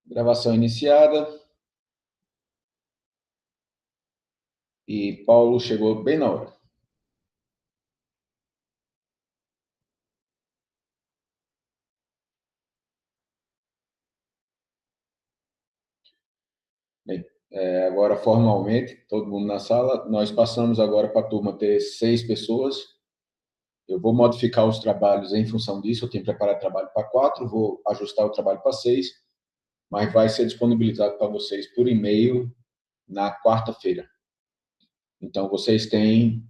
Gravação iniciada. E Paulo chegou bem na hora. Bem, agora formalmente, todo mundo na sala, nós passamos agora para a turma ter 6 pessoas. Eu vou modificar os trabalhos em função disso. Eu tenho preparado trabalho para 4, vou ajustar o trabalho para 6, mas vai ser disponibilizado para vocês por e-mail na quarta-feira. Então, vocês têm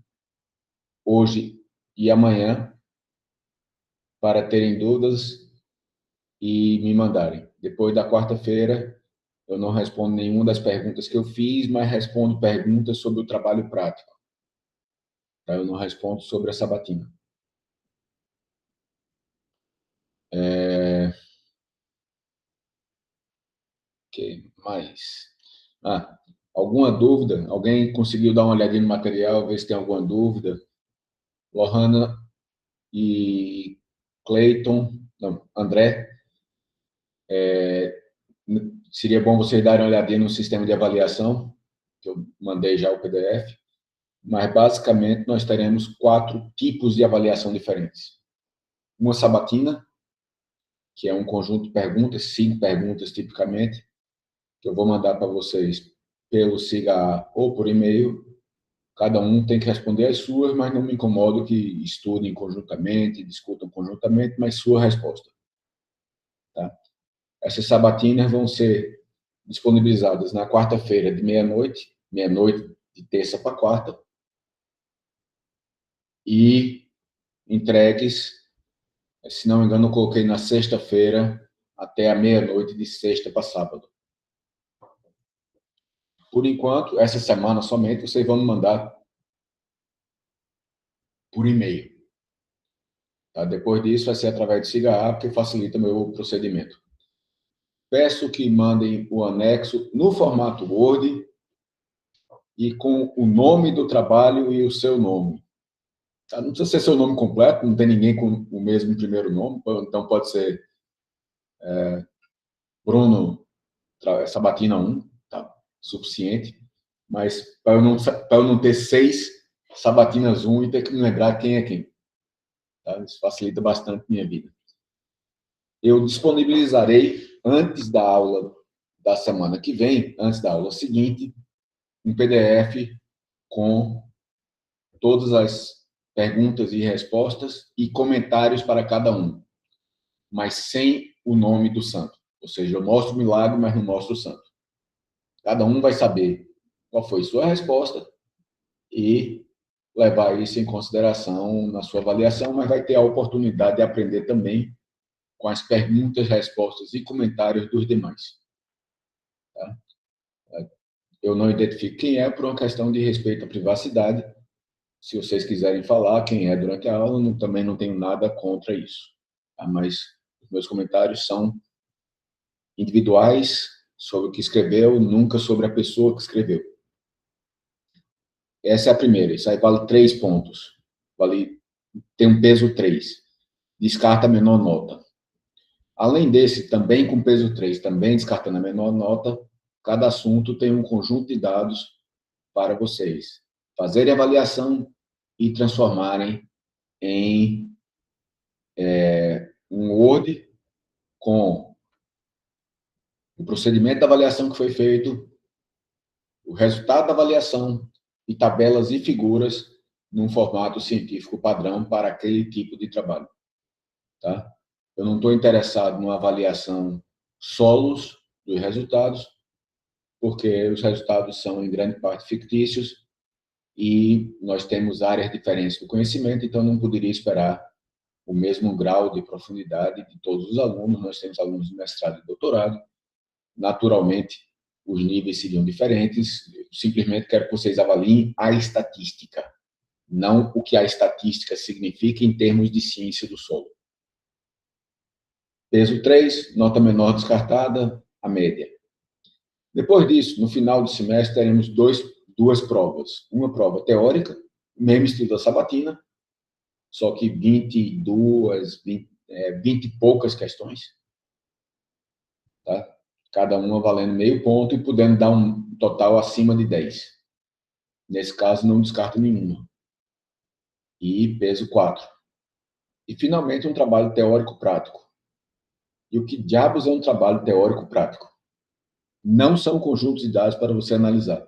hoje e amanhã para terem dúvidas e me mandarem. Depois da quarta-feira, eu não respondo nenhuma das perguntas que eu fiz, mas respondo perguntas sobre o trabalho prático. Tá? Eu não respondo sobre a sabatina. Que mais? Alguma dúvida? Alguém conseguiu dar uma olhadinha no material, ver se tem alguma dúvida? Lohana e Clayton, não, André, seria bom vocês darem uma olhadinha no sistema de avaliação, que eu mandei já o PDF, mas basicamente nós teremos 4 tipos de avaliação diferentes. Uma sabatina, que é um conjunto de perguntas, 5 perguntas tipicamente, que eu vou mandar para vocês pelo SIGA ou por e-mail. Cada um tem que responder as suas, mas não me incomodo que estudem conjuntamente, discutam conjuntamente, mas sua resposta. Tá? Essas sabatinas vão ser disponibilizadas na quarta-feira de meia-noite de terça para quarta, e entregues, se não me engano, eu coloquei na sexta-feira até a meia-noite de sexta para sábado. Por enquanto, essa semana somente, vocês vão me mandar por e-mail. Tá? Depois disso, vai ser através do SIGA, porque facilita o meu procedimento. Peço que mandem o anexo no formato Word e com o nome do trabalho e o seu nome. Tá? Não precisa ser seu nome completo, não tem ninguém com o mesmo primeiro nome, então pode ser Bruno Sabatina 1, tá? Suficiente. Mas para eu não ter 6 Sabatinas 1 e ter que me lembrar quem é quem. Tá? Isso facilita bastante minha vida. Eu disponibilizarei antes da aula da semana que vem, antes da aula seguinte, um PDF com todas as perguntas e respostas e comentários para cada um, mas sem o nome do santo. Ou seja, eu mostro o milagre, mas não mostro o santo. Cada um vai saber qual foi sua resposta e levar isso em consideração na sua avaliação, mas vai ter a oportunidade de aprender também com as perguntas, respostas e comentários dos demais. Tá? Eu não identifico quem é por uma questão de respeito à privacidade. Se vocês quiserem falar quem é durante a aula, também não tenho nada contra isso. Tá? Mas os meus comentários são individuais sobre o que escreveu, nunca sobre a pessoa que escreveu. Essa é a primeira. Isso aí vale 3 pontos. Tem um peso 3. Descarta a menor nota. Além desse, também com peso 3, também descartando a menor nota, cada assunto tem um conjunto de dados para vocês fazerem avaliação e transformarem em um Word com o procedimento da avaliação que foi feito, o resultado da avaliação e tabelas e figuras num formato científico padrão para aquele tipo de trabalho. Tá? Eu não estou interessado numa avaliação solos dos resultados, porque os resultados são, em grande parte, fictícios e nós temos áreas diferentes do conhecimento, então não poderia esperar o mesmo grau de profundidade de todos os alunos. Nós temos alunos de mestrado e doutorado. Naturalmente, os níveis seriam diferentes. Eu simplesmente quero que vocês avaliem a estatística, não o que a estatística significa em termos de ciência do solo. Peso 3, nota menor descartada, a média. Depois disso, no final do semestre, teremos duas provas. Uma prova teórica, mesmo estilo da sabatina, só que 20 e poucas questões. Tá? cada uma valendo meio ponto e podendo dar um total acima de 10. Nesse caso, não descarta nenhuma. E peso 4. E, finalmente, um trabalho teórico-prático. E o que diabos é um trabalho teórico-prático? Não são conjuntos de dados para você analisar,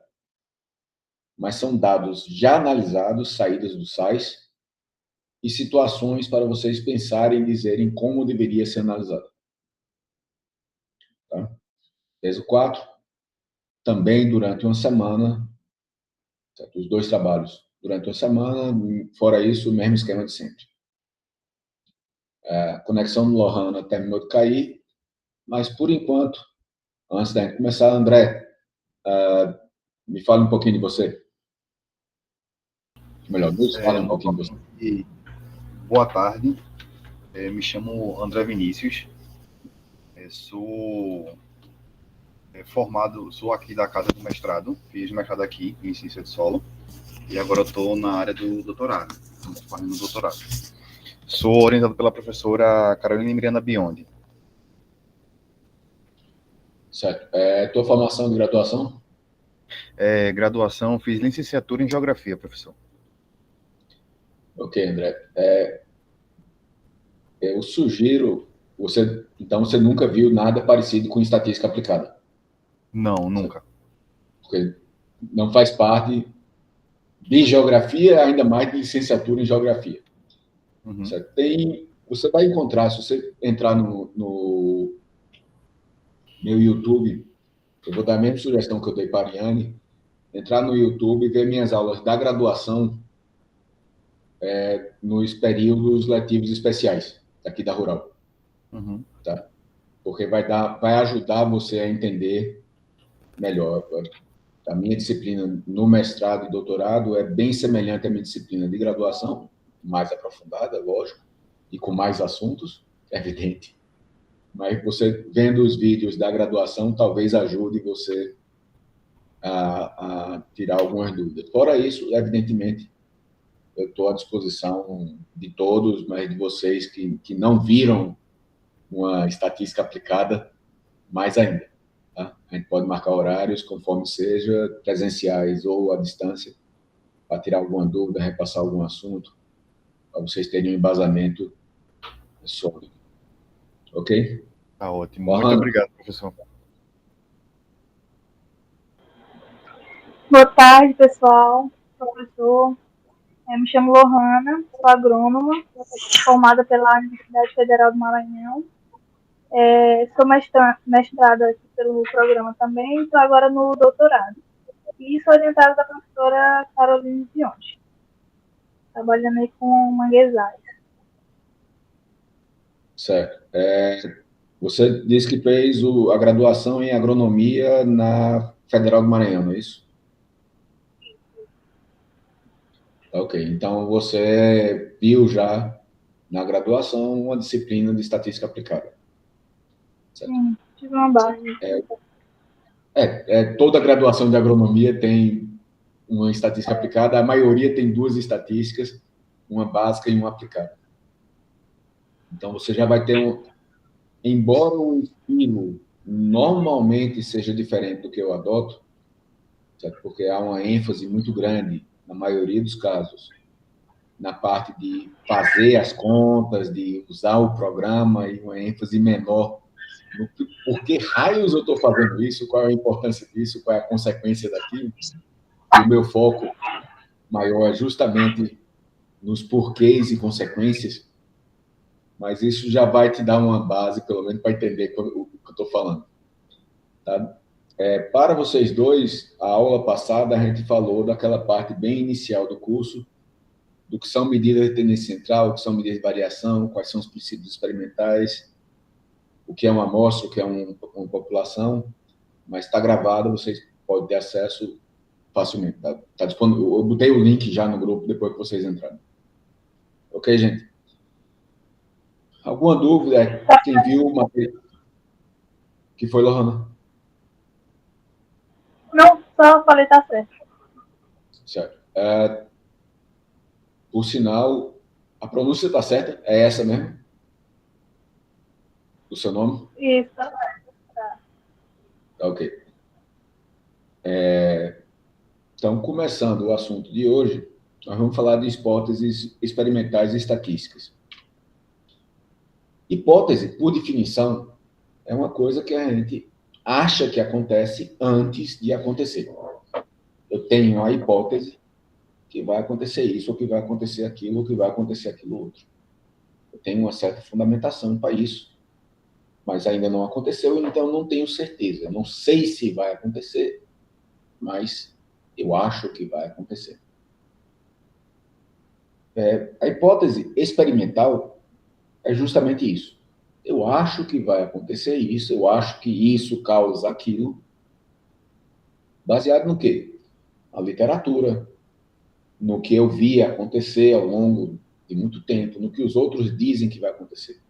mas são dados já analisados, saídas do SAIS, e situações para vocês pensarem e dizerem como deveria ser analisado. Tá? Peso 4, também durante uma semana, certo? Os 2 trabalhos durante uma semana, fora isso, o mesmo esquema de sempre. A conexão do Lohana terminou de cair, mas, por enquanto, antes da gente começar, André, me fale um pouquinho de você. Melhor, nos fala um pouquinho de você. Boa tarde, me chamo André Vinícius, sou formado, sou aqui da casa do mestrado, fiz mestrado aqui em ciência de solo, e agora estou na área do doutorado, fazendo doutorado. Sou orientado pela professora Carolina Miranda Biondi. Certo. Tua formação de graduação? Graduação, fiz licenciatura em Geografia, professor. Ok, André. Eu sugiro, então você nunca viu nada parecido com estatística aplicada? Não, nunca. Porque não faz parte de geografia, ainda mais de licenciatura em geografia. Uhum. Você vai encontrar, se você entrar no meu YouTube, eu vou dar a mesma sugestão que eu dei para a Ariane, entrar no YouTube e ver minhas aulas da graduação nos períodos letivos especiais, aqui da Rural. Uhum. Tá? Porque vai ajudar você a entender melhor. A minha disciplina no mestrado e doutorado é bem semelhante à minha disciplina de graduação, mais aprofundada, lógico, e com mais assuntos, é evidente. Mas você vendo os vídeos da graduação, talvez ajude você a tirar algumas dúvidas. Fora isso, evidentemente, eu estou à disposição de todos, mas de vocês que não viram uma estatística aplicada, mais ainda. Tá? A gente pode marcar horários, conforme seja, presenciais ou à distância, para tirar alguma dúvida, repassar algum assunto, para vocês terem um embasamento sólido. Ok? Tá ótimo. Muito obrigado, professor. Boa tarde, pessoal. Professor, me chamo Lohana, sou agrônoma, formada pela Universidade Federal do Maranhão. Sou mestrada aqui pelo programa também, estou agora no doutorado. E sou orientada da professora Carolina Biondi, trabalhando aí com manguezais. Certo. Você disse que fez a graduação em agronomia na Federal do Maranhão, não é isso? Ok. Então, você viu já na graduação uma disciplina de estatística aplicada. Certo? Sim, tive uma base. Toda graduação de agronomia tem uma estatística aplicada. A maioria tem 2 estatísticas, uma básica e uma aplicada. Então, você já vai ter embora o estilo normalmente seja diferente do que eu adoto, certo? Porque há uma ênfase muito grande, na maioria dos casos, na parte de fazer as contas, de usar o programa, e uma ênfase menor no por que raios eu estou fazendo isso, qual é a importância disso, qual é a consequência daquilo. E o meu foco maior é justamente nos porquês e consequências, mas isso já vai te dar uma base, pelo menos, para entender o que eu estou falando. Tá? Para vocês dois, a aula passada a gente falou daquela parte bem inicial do curso, do que são medidas de tendência central, o que são medidas de variação, quais são os princípios experimentais, o que é uma amostra, o que é uma população, mas está gravado, vocês podem ter acesso facilmente. Tá disponível. Eu botei o link já no grupo depois que vocês entrarem. Ok, gente? Alguma dúvida? Quem viu uma... que foi, Lohana? Não, só falei tá certo. Certo. Por sinal, a pronúncia está certa? É essa mesmo? O seu nome? Isso, tá. Tá ok. Então, começando o assunto de hoje, nós vamos falar de hipóteses experimentais e estatísticas. Hipótese, por definição, é uma coisa que a gente acha que acontece antes de acontecer. Eu tenho a hipótese que vai acontecer isso, ou que vai acontecer aquilo, ou que vai acontecer aquilo outro. Eu tenho uma certa fundamentação para isso, mas ainda não aconteceu, então não tenho certeza. Eu não sei se vai acontecer, mas eu acho que vai acontecer. A hipótese experimental é justamente isso. Eu acho que vai acontecer isso, eu acho que isso causa aquilo, baseado no quê? Na literatura, no que eu vi acontecer ao longo de muito tempo, no que os outros dizem que vai acontecer.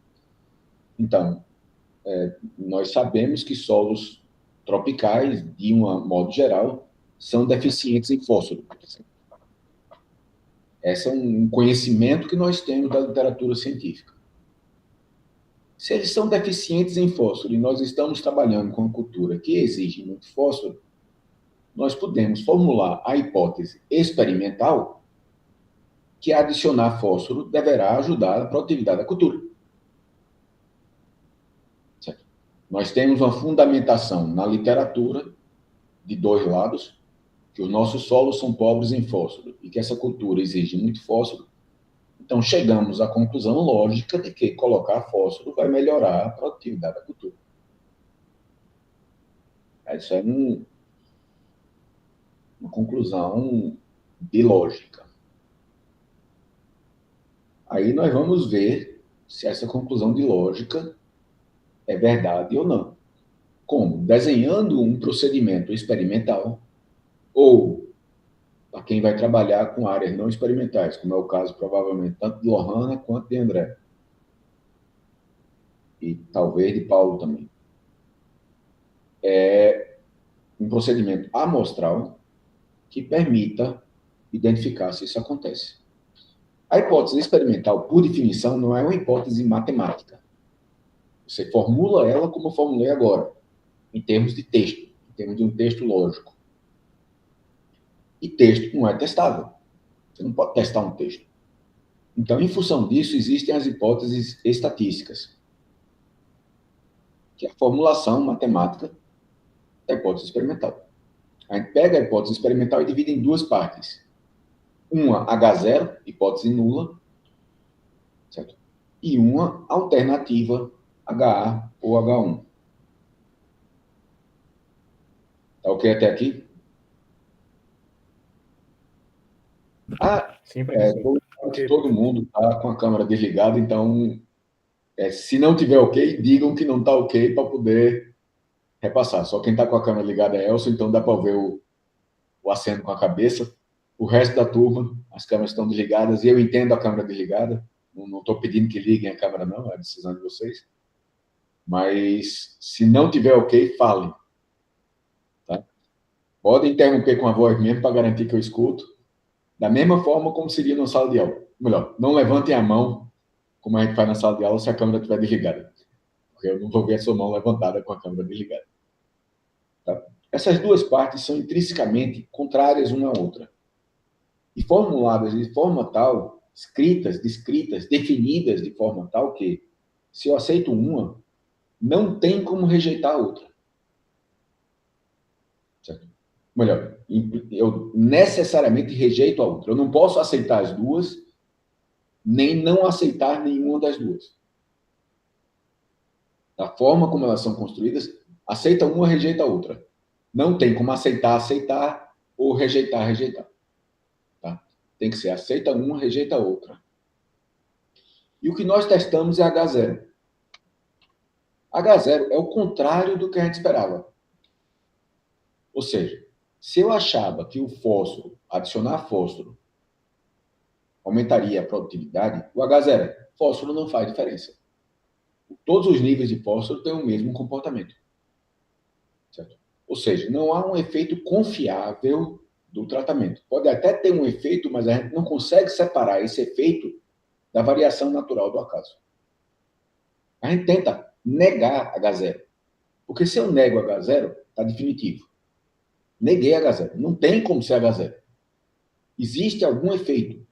Então, nós sabemos que solos tropicais, de um modo geral, são deficientes em fósforo. Esse é um conhecimento que nós temos da literatura científica. Se eles são deficientes em fósforo e nós estamos trabalhando com uma cultura que exige muito fósforo, nós podemos formular a hipótese experimental que adicionar fósforo deverá ajudar a produtividade da cultura. Certo? Nós temos uma fundamentação na literatura de dois lados, que os nossos solos são pobres em fósforo e que essa cultura exige muito fósforo. Então, chegamos à conclusão lógica de que colocar fósforo vai melhorar a produtividade da cultura. Isso é uma conclusão de lógica. Aí nós vamos ver se essa conclusão de lógica é verdade ou não. Como? Desenhando um procedimento experimental ou, para quem vai trabalhar com áreas não experimentais, como é o caso, provavelmente, tanto de Lohana quanto de André. E talvez de Paulo também. É um procedimento amostral que permita identificar se isso acontece. A hipótese experimental, por definição, não é uma hipótese matemática. Você formula ela como eu formulei agora, em termos de texto, em termos de um texto lógico. E texto não é testável. Você não pode testar um texto. Então, em função disso, existem as hipóteses estatísticas, que é a formulação matemática da hipótese experimental. A gente pega a hipótese experimental e divide em duas partes. Uma H0, hipótese nula, certo? E uma alternativa, HA ou H1. Tá ok até aqui? Sim, professor. Todo mundo está com a câmera desligada, então, se não tiver ok, digam que não está ok para poder repassar. Só quem está com a câmera ligada é Elson, então dá para ver o aceno com a cabeça. O resto da turma, as câmeras estão desligadas e eu entendo a câmera desligada. Não estou pedindo que liguem a câmera, não, é a decisão de vocês. Mas, se não tiver ok, falem. Tá? Podem interromper com a voz mesmo para garantir que eu escuto. Da mesma forma como seria na sala de aula. Melhor, não levantem a mão, como a gente faz na sala de aula, se a câmera estiver desligada. Porque eu não vou ver a sua mão levantada com a câmera desligada. Tá? Essas duas partes são intrinsecamente contrárias uma à outra. E formuladas de forma tal, escritas, descritas, definidas de forma tal que, se eu aceito uma, não tem como rejeitar a outra. Certo? Melhor, eu necessariamente rejeito a outra. Eu não posso aceitar as duas, nem não aceitar nenhuma das duas. Da forma como elas são construídas, aceita uma, rejeita a outra. Não tem como aceitar, ou rejeitar, rejeitar. Tá? Tem que ser aceita uma, rejeita a outra. E o que nós testamos é H0. H0 é o contrário do que a gente esperava. Ou seja, se eu achava que o fósforo, adicionar fósforo, aumentaria a produtividade, o H0 é fósforo não faz diferença. Todos os níveis de fósforo têm o mesmo comportamento. Certo? Ou seja, não há um efeito confiável do tratamento. Pode até ter um efeito, mas a gente não consegue separar esse efeito da variação natural do acaso. A gente tenta negar H0. Porque se eu nego H0, está definitivo. Neguei H0. Não tem como ser H0. Existe algum efeito.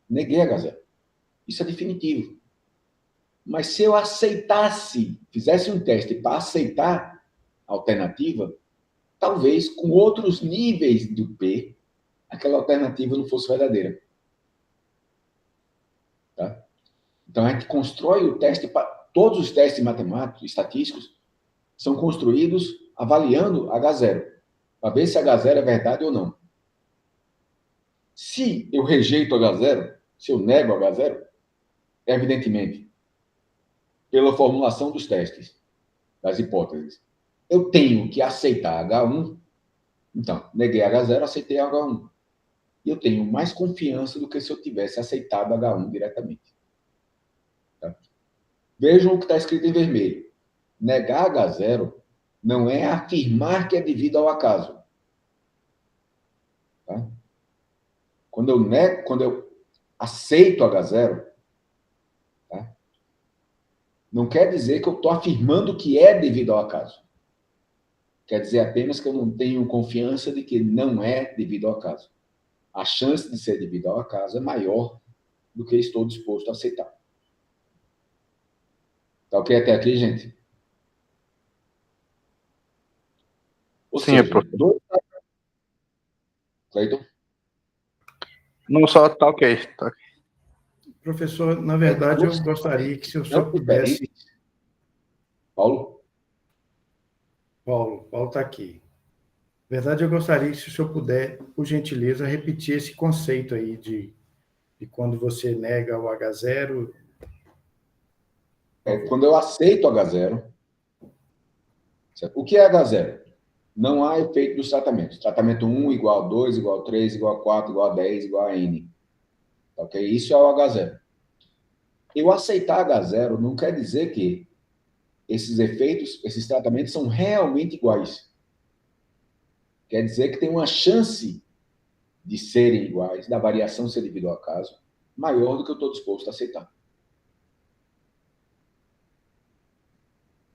Neguei H0. Isso é definitivo. Mas se eu aceitasse, fizesse um teste para aceitar a alternativa, talvez com outros níveis do P, aquela alternativa não fosse verdadeira. Tá? Então, a gente constrói o teste, todos os testes matemáticos, estatísticos, são construídos avaliando H0, para ver se H0 é verdade ou não. Se eu rejeito H0, se eu nego H0, evidentemente, pela formulação dos testes, das hipóteses, eu tenho que aceitar H1. Então, neguei H0, aceitei H1. E eu tenho mais confiança do que se eu tivesse aceitado H1 diretamente. Tá? Vejam o que está escrito em vermelho. Negar H0 não é afirmar que é devido ao acaso. Tá? Quando eu aceito H0, tá? Não quer dizer que eu estou afirmando que é devido ao acaso. Quer dizer apenas que eu não tenho confiança de que não é devido ao acaso. A chance de ser devido ao acaso é maior do que estou disposto a aceitar. Tá ok até aqui, gente? Ou Sim, seja, professor. Cleiton? Não, só tá ok. Tá ok. Professor, na verdade, eu gostaria que se o senhor pudesse... Paulo? Paulo está aqui. Na verdade, eu gostaria que se o senhor puder, por gentileza, repetir esse conceito aí de quando você nega o H0. Quando eu aceito H0, certo? O que é H0? Não há efeito dos tratamentos. Tratamento 1 igual a 2, igual a 3, igual a 4, igual a 10, igual a N. Ok? Isso é o H0. Eu aceitar H0 não quer dizer que esses efeitos, esses tratamentos são realmente iguais. Quer dizer que tem uma chance de serem iguais, da variação ser devido ao acaso, maior do que eu estou disposto a aceitar.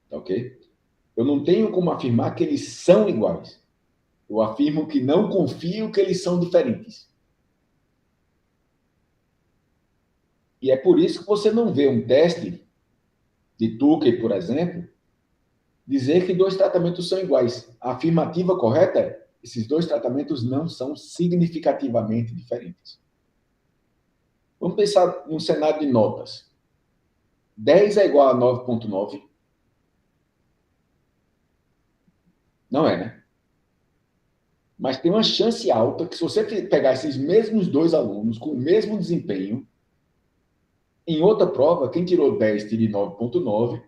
Tá ok? Eu não tenho como afirmar que eles são iguais. Eu afirmo que não confio que eles são diferentes. E é por isso que você não vê um teste de Tukey, por exemplo, dizer que dois tratamentos são iguais. A afirmativa correta é: esses dois tratamentos não são significativamente diferentes. Vamos pensar num cenário de notas. 10 é igual a 9,9? Não é, né? Mas tem uma chance alta que, se você pegar esses mesmos dois alunos com o mesmo desempenho, em outra prova, quem tirou 10 tire 9,9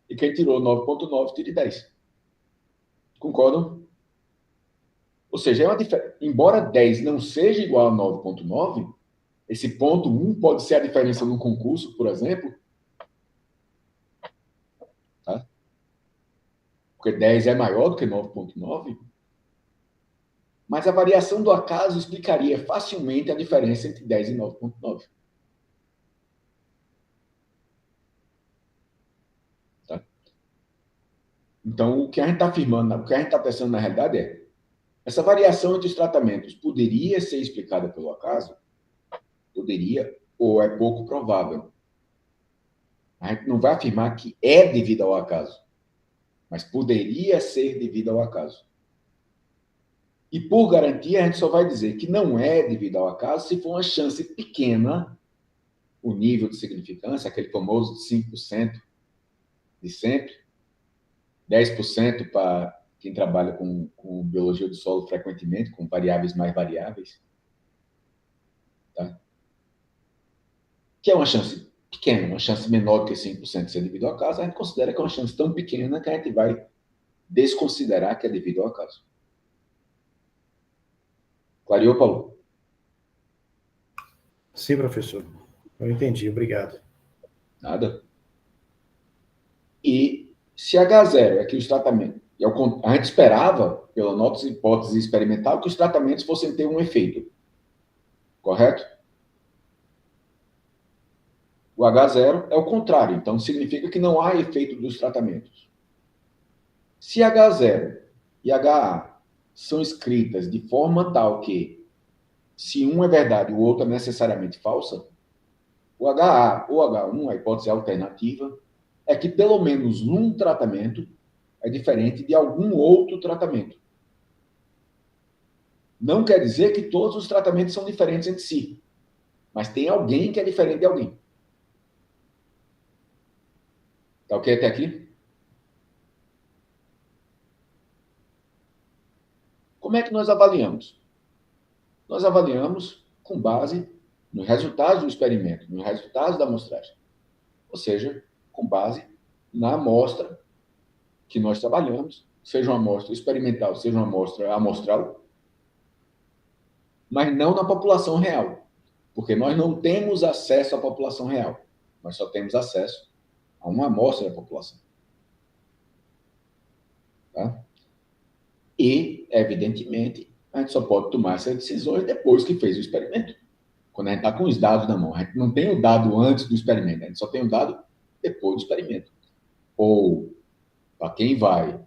e quem tirou 9,9 tire 10. Concordam? Ou seja, é uma diferença. Embora 10 não seja igual a 9,9, esse ponto 1 pode ser a diferença num concurso, por exemplo. Tá? Porque 10 é maior do que 9,9. Mas a variação do acaso explicaria facilmente a diferença entre 10 e 9,9. Tá? Então, o que a gente está afirmando, o que a gente está pensando na realidade é: essa variação entre os tratamentos poderia ser explicada pelo acaso? Poderia, ou é pouco provável. A gente não vai afirmar que é devido ao acaso, mas poderia ser devido ao acaso. E, por garantia, a gente só vai dizer que não é devido ao acaso se for uma chance pequena, o nível de significância, aquele famoso 5% de sempre, 10% para quem trabalha com biologia do solo frequentemente, com variáveis mais variáveis. Tá? Que é uma chance pequena, uma chance menor do que 5% de ser devido ao acaso, a gente considera que é uma chance tão pequena que a gente vai desconsiderar que é devido ao acaso. Clareou, Paulo? Sim, professor. Eu entendi, obrigado. Nada. E se H0 é que os tratamentos... A gente esperava, pela nossa hipótese experimental, que os tratamentos fossem ter um efeito. Correto? O H0 é o contrário. Então, significa que não há efeito dos tratamentos. Se H0 e HA são escritas de forma tal que, se um é verdade e o outro é necessariamente falsa, o HA ou H1, a hipótese alternativa, é que pelo menos um tratamento é diferente de algum outro tratamento. Não quer dizer que todos os tratamentos são diferentes entre si, mas tem alguém que é diferente de alguém. Tá ok até aqui? Como é que nós avaliamos? Nós avaliamos com base nos resultados do experimento, nos resultados da amostragem. Ou seja, com base na amostra que nós trabalhamos, seja uma amostra experimental, seja uma amostra amostral, mas não na população real, porque nós não temos acesso à população real, nós só temos acesso a uma amostra da população. Tá? E, evidentemente, a gente só pode tomar essas decisões depois que fez o experimento. Quando a gente está com os dados na mão. A gente não tem o dado antes do experimento, a gente só tem o dado depois do experimento. Ou, para quem vai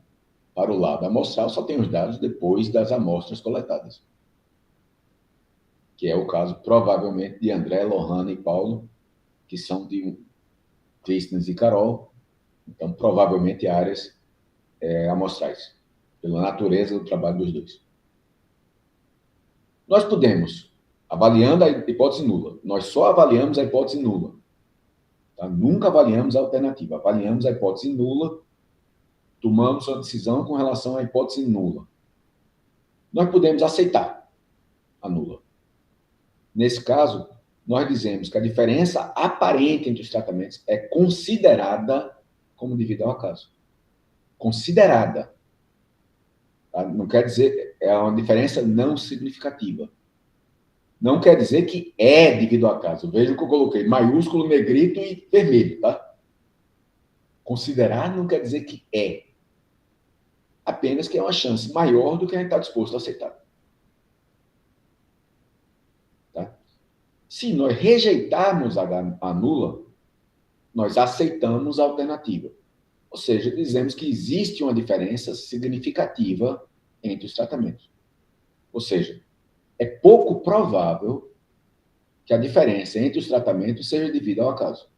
para o lado amostral, só tem os dados depois das amostras coletadas. Que é o caso, provavelmente, de André, Lohana e Paulo, que são de Clístenes e Carol. Então, provavelmente, áreas amostrais, pela natureza do trabalho dos dois. Nós podemos, avaliando a hipótese nula, nós só avaliamos a hipótese nula. Tá? Nunca avaliamos a alternativa, avaliamos a hipótese nula, tomamos uma decisão com relação à hipótese nula. Nós podemos aceitar a nula. Nesse caso, nós dizemos que a diferença aparente entre os tratamentos é considerada como devido ao acaso. Considerada. Tá? Não quer dizer, é uma diferença não significativa. Não quer dizer que é devido ao acaso. Veja que eu coloquei maiúsculo, negrito e vermelho, tá? Considerar não quer dizer que é. Apenas que é uma chance maior do que a gente está disposto a aceitar. Tá? Se nós rejeitarmos a nula, nós aceitamos a alternativa. Ou seja, dizemos que existe uma diferença significativa entre os tratamentos. Ou seja, é pouco provável que a diferença entre os tratamentos seja devida ao acaso.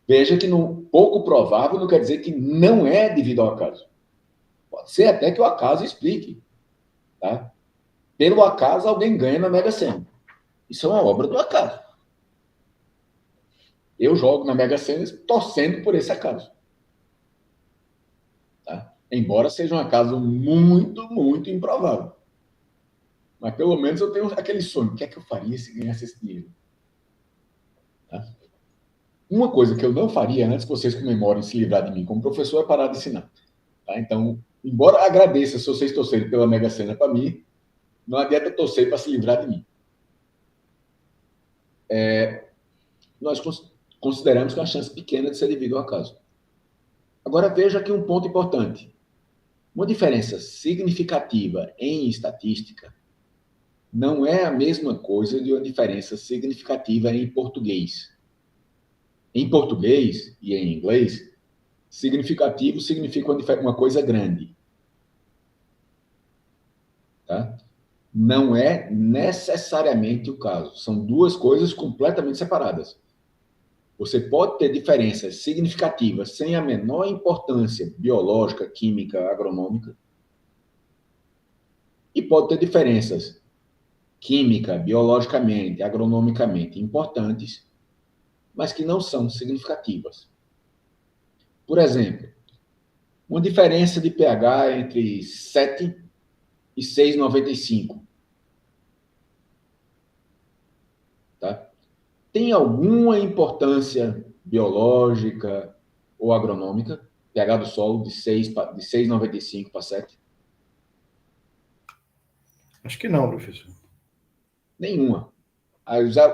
Veja que pouco provável não quer dizer que não é devido ao acaso. Pode ser até que o acaso explique. Tá? Pelo acaso, alguém ganha na Mega Sena. Isso é uma obra do acaso. Eu jogo na Mega Sena torcendo por esse acaso. Tá? Embora seja um acaso muito, muito improvável. Mas pelo menos eu tenho aquele sonho. O que é que eu faria se ganhasse esse dinheiro? Tá? Uma coisa que eu não faria antes que vocês comemorem se livrar de mim como professor é parar de ensinar. Tá? Então, embora agradeça se vocês torcerem pela Mega Sena para mim, não adianta torcer para se livrar de mim. Nós consideramos que é uma chance pequena de ser devido ao acaso. Agora, veja aqui um ponto importante. Uma diferença significativa em estatística não é a mesma coisa de uma diferença significativa em português. Em português e em inglês, significativo significa uma coisa grande. Tá? Não é necessariamente o caso. São duas coisas completamente separadas. Você pode ter diferenças significativas sem a menor importância biológica, química, agronômica. E pode ter diferenças química, biologicamente, agronomicamente importantes, mas que não são significativas. Por exemplo, uma diferença de pH entre 7 e 6,95. Tá? Tem alguma importância biológica ou agronômica? pH do solo de 6,95 para 7? Acho que não, professor. Nenhuma.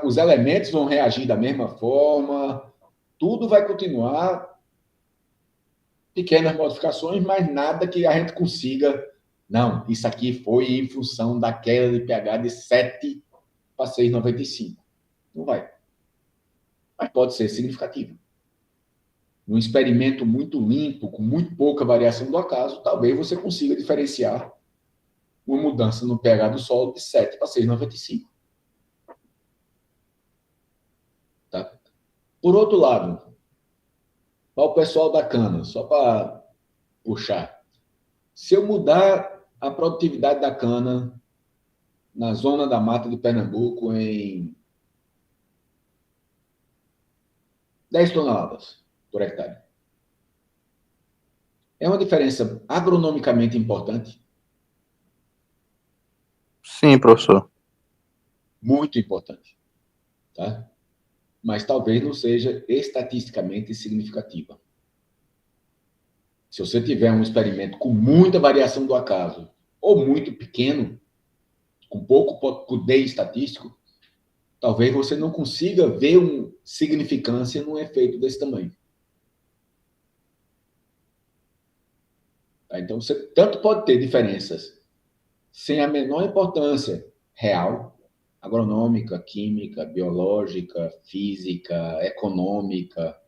Os elementos vão reagir da mesma forma, tudo vai continuar, pequenas modificações, mas nada que a gente consiga. Não, isso aqui foi em função da queda de pH de 7 para 6,95. Não vai. Mas pode ser significativo. num experimento muito limpo, com muito pouca variação do acaso, talvez você consiga diferenciar uma mudança no pH do solo de 7 para 6,95. Tá? Por outro lado, para o pessoal da cana, só para puxar, se eu mudar a produtividade da cana na zona da mata de Pernambuco em 10 toneladas por hectare, é uma diferença agronomicamente importante? Sim, professor. Muito importante. Tá? Mas talvez não seja estatisticamente significativa. Se você tiver um experimento com muita variação do acaso, ou muito pequeno, com pouco poder estatístico, talvez você não consiga ver uma significância num efeito desse tamanho. Tá? Então, você tanto pode ter diferenças sem a menor importância real, agronômica, química, biológica, física, econômica,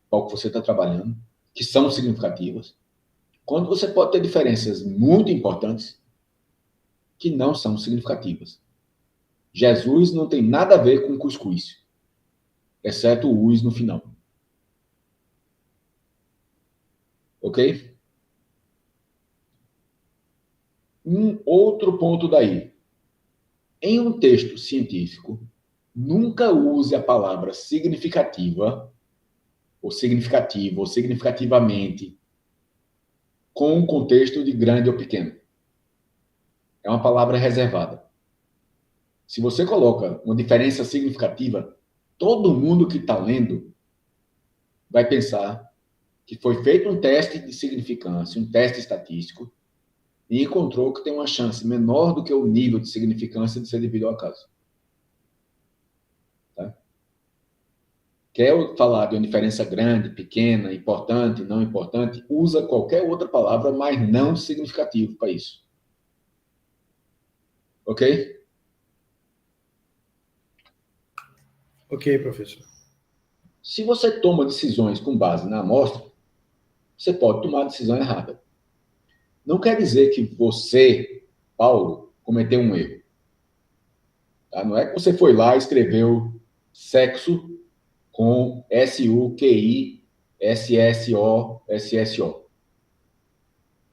qual que você está trabalhando, que são significativas, quando você pode ter diferenças muito importantes que não são significativas. Jesus não tem nada a ver com cuscuz, exceto o us no final. Ok? Um outro ponto daí. Em um texto científico, nunca use a palavra significativa, ou significativo, ou significativamente, com um contexto de grande ou pequeno. É uma palavra reservada. Se você coloca uma diferença significativa, todo mundo que está lendo vai pensar que foi feito um teste de significância, um teste estatístico, e encontrou que tem uma chance menor do que o nível de significância de ser devido ao acaso. Tá? Quer falar de uma diferença grande, pequena, importante, não importante, usa qualquer outra palavra, mas não significativo para isso. Ok? Ok, professor. Se você toma decisões com base na amostra, você pode tomar a decisão errada. Não quer dizer que você, Paulo, cometeu um erro. Tá? Não é que você foi lá e escreveu sexo com S-U-Q-I-S-S-O-S-S-O.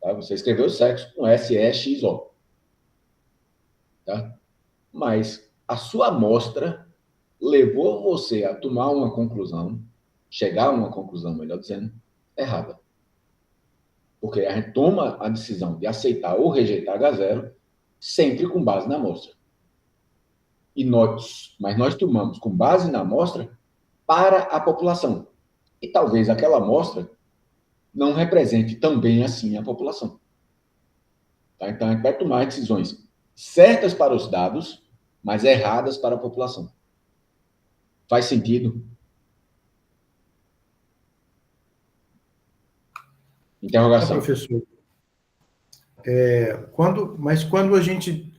Tá? Você escreveu sexo com S-E-X-O. Tá? Mas a sua amostra levou você a tomar uma conclusão, chegar a uma conclusão, melhor dizendo, errada. Porque a gente toma a decisão de aceitar ou rejeitar H0 sempre com base na amostra. Mas nós tomamos com base na amostra para a população. E talvez aquela amostra não represente tão bem assim a população. Tá? Então, a gente vai tomar decisões certas para os dados, mas erradas para a população. Faz sentido? Interrogação. Professor, quando a gente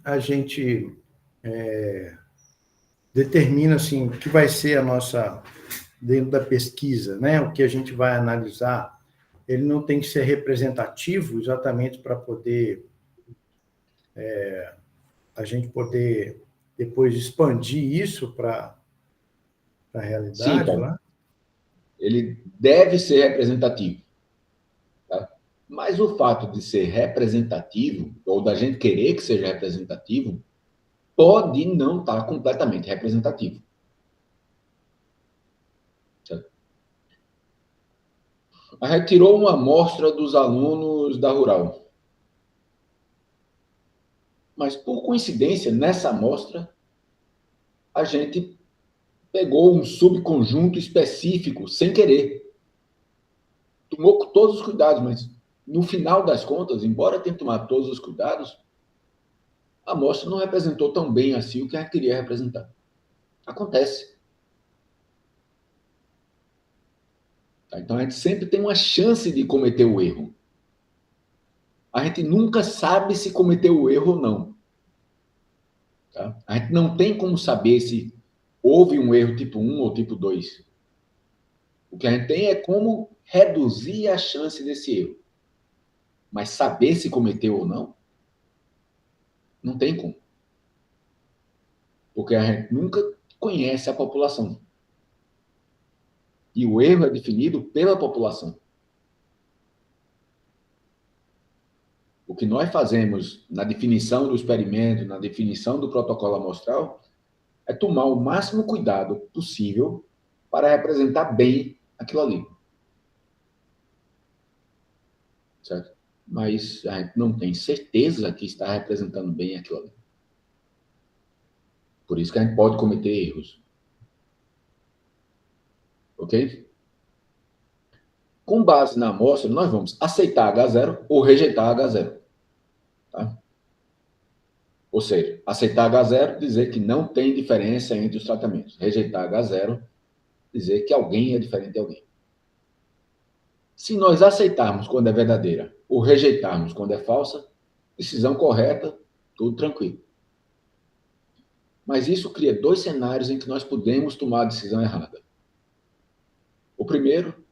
determina assim, o que vai ser a nossa, dentro da pesquisa, né, o que a gente vai analisar, ele não tem que ser representativo exatamente para poder a gente poder depois expandir isso para a realidade. Sim, lá? Ele deve ser representativo. Tá? Mas o fato de ser representativo, ou da gente querer que seja representativo, pode não estar completamente representativo. Certo? A gente tirou uma amostra dos alunos da Rural. Mas, por coincidência, nessa amostra, a gente pegou um subconjunto específico, sem querer. Tomou com todos os cuidados, mas, no final das contas, embora tenha tomado todos os cuidados, a amostra não representou tão bem assim o que a gente queria representar. Acontece. Tá? Então, a gente sempre tem uma chance de cometer o erro. A gente nunca sabe se cometeu o erro ou não. Tá? A gente não tem como saber se houve um erro tipo 1 ou tipo 2. O que a gente tem é como reduzir a chance desse erro. Mas saber se cometeu ou não, não tem como. Porque a gente nunca conhece a população. E o erro é definido pela população. O que nós fazemos na definição do experimento, na definição do protocolo amostral, é tomar o máximo cuidado possível para representar bem aquilo ali. Certo? Mas a gente não tem certeza que está representando bem aquilo ali. Por isso que a gente pode cometer erros. Ok? Com base na amostra, nós vamos aceitar H0 ou rejeitar H0. Tá? Ou seja, aceitar H0, dizer que não tem diferença entre os tratamentos. Rejeitar H0, dizer que alguém é diferente de alguém. Se nós aceitarmos quando é verdadeira ou rejeitarmos quando é falsa, decisão correta, tudo tranquilo. Mas isso cria dois cenários em que nós podemos tomar a decisão errada. O primeiro,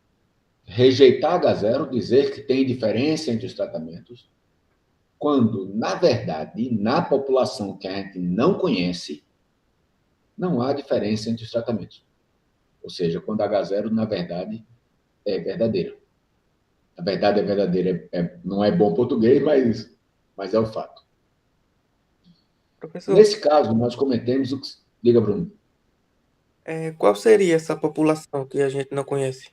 rejeitar H0, dizer que tem diferença entre os tratamentos, quando, na verdade, na população que a gente não conhece, não há diferença entre os tratamentos. Ou seja, quando H0, na verdade, é verdadeira. A verdade é verdadeira, não é bom português, mas é o fato. Professor, Nesse caso, nós cometemos o que... Diga, Bruno. qual seria essa população que a gente não conhece?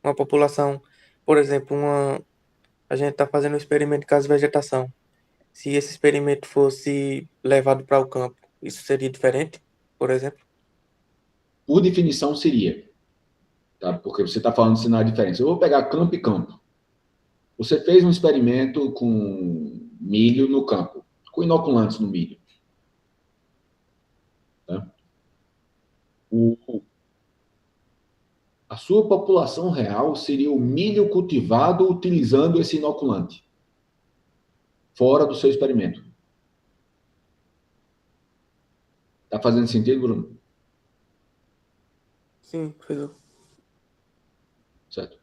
Uma população, por exemplo, a gente está fazendo um experimento de caso de vegetação. Se esse experimento fosse levado para o campo, isso seria diferente, por exemplo? Por definição, seria. Tá? Porque você está falando de cenário diferente. Eu vou pegar campo e campo. Você fez um experimento com milho no campo, com inoculantes no milho. Tá? A sua população real seria o milho cultivado utilizando esse inoculante, fora do seu experimento. Está fazendo sentido, Bruno? Sim, professor. Certo.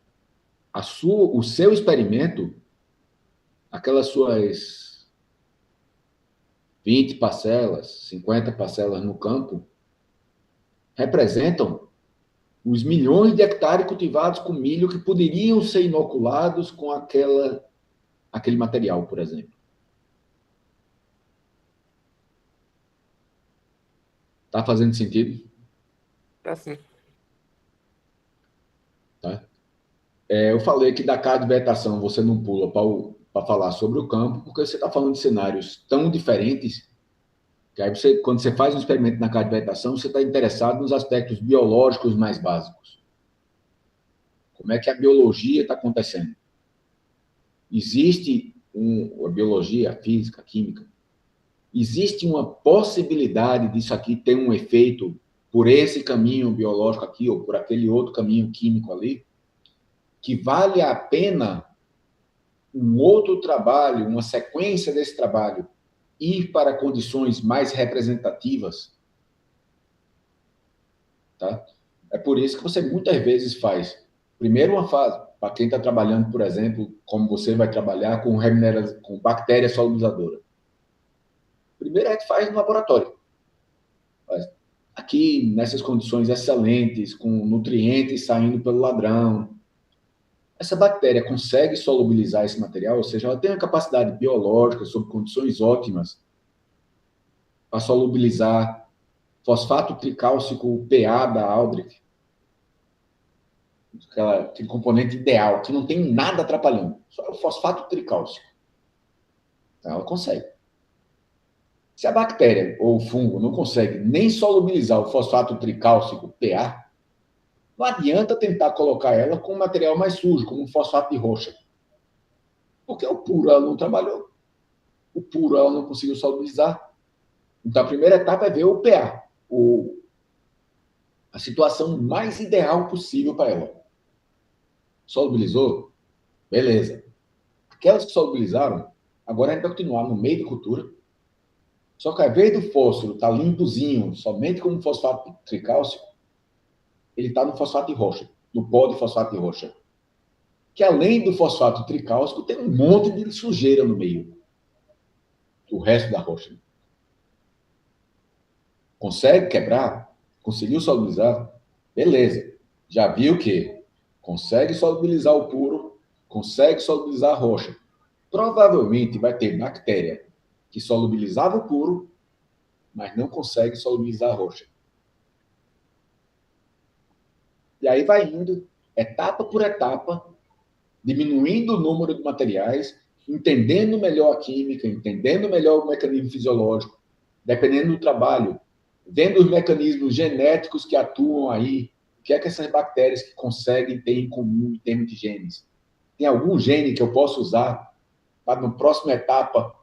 O seu experimento, aquelas suas 20 parcelas, 50 parcelas no campo, representam os milhões de hectares cultivados com milho que poderiam ser inoculados com aquele material, por exemplo. Está fazendo sentido? Tá sim. Tá? Eu falei que da cadivetação você não pula para falar sobre o campo, porque você está falando de cenários tão diferentes que aí quando você faz um experimento na cadivetação, você está interessado nos aspectos biológicos mais básicos. Como é que a biologia está acontecendo? Existe a biologia, a física, a química. Existe uma possibilidade disso aqui ter um efeito por esse caminho biológico aqui ou por aquele outro caminho químico ali, que vale a pena um outro trabalho, uma sequência desse trabalho, ir para condições mais representativas, tá? É por isso que você muitas vezes faz, primeiro uma fase, para quem está trabalhando, por exemplo, como você vai trabalhar com bactéria solubilizadora. Primeiro a gente faz no laboratório. Aqui, nessas condições excelentes, com nutrientes saindo pelo ladrão, essa bactéria consegue solubilizar esse material, ou seja, ela tem a capacidade biológica, sob condições ótimas, para solubilizar fosfato tricálcico PA da Aldrich, aquele componente ideal, que não tem nada atrapalhando, só é o fosfato tricálcico. Então, ela consegue. Se a bactéria ou o fungo não consegue nem solubilizar o fosfato tricálcico PA, não adianta tentar colocar ela com um material mais sujo, como um fosfato de rocha. Porque o puro ela não trabalhou. O puro ela não conseguiu solubilizar. Então, a primeira etapa é ver o PA, a situação mais ideal possível para ela. Solubilizou? Beleza. Aquelas que solubilizaram, agora a gente vai continuar no meio de cultura. Só que ao invés do fósforo estar limpozinho, somente como fosfato tricálcico, ele está no fosfato de rocha. no pó de fosfato de rocha? Que além do fosfato tricálcico, tem um monte de sujeira no meio do resto da rocha. Consegue quebrar? Conseguiu solubilizar? Beleza. Já viu que consegue solubilizar o puro, consegue solubilizar a rocha. Provavelmente vai ter bactéria que solubilizava o puro, mas não consegue solubilizar a rocha. E aí vai indo, etapa por etapa, diminuindo o número de materiais, entendendo melhor a química, entendendo melhor o mecanismo fisiológico, dependendo do trabalho, vendo os mecanismos genéticos que atuam aí, o que é que essas bactérias que conseguem ter em comum em termos de genes. Tem algum gene que eu posso usar para, na próxima etapa,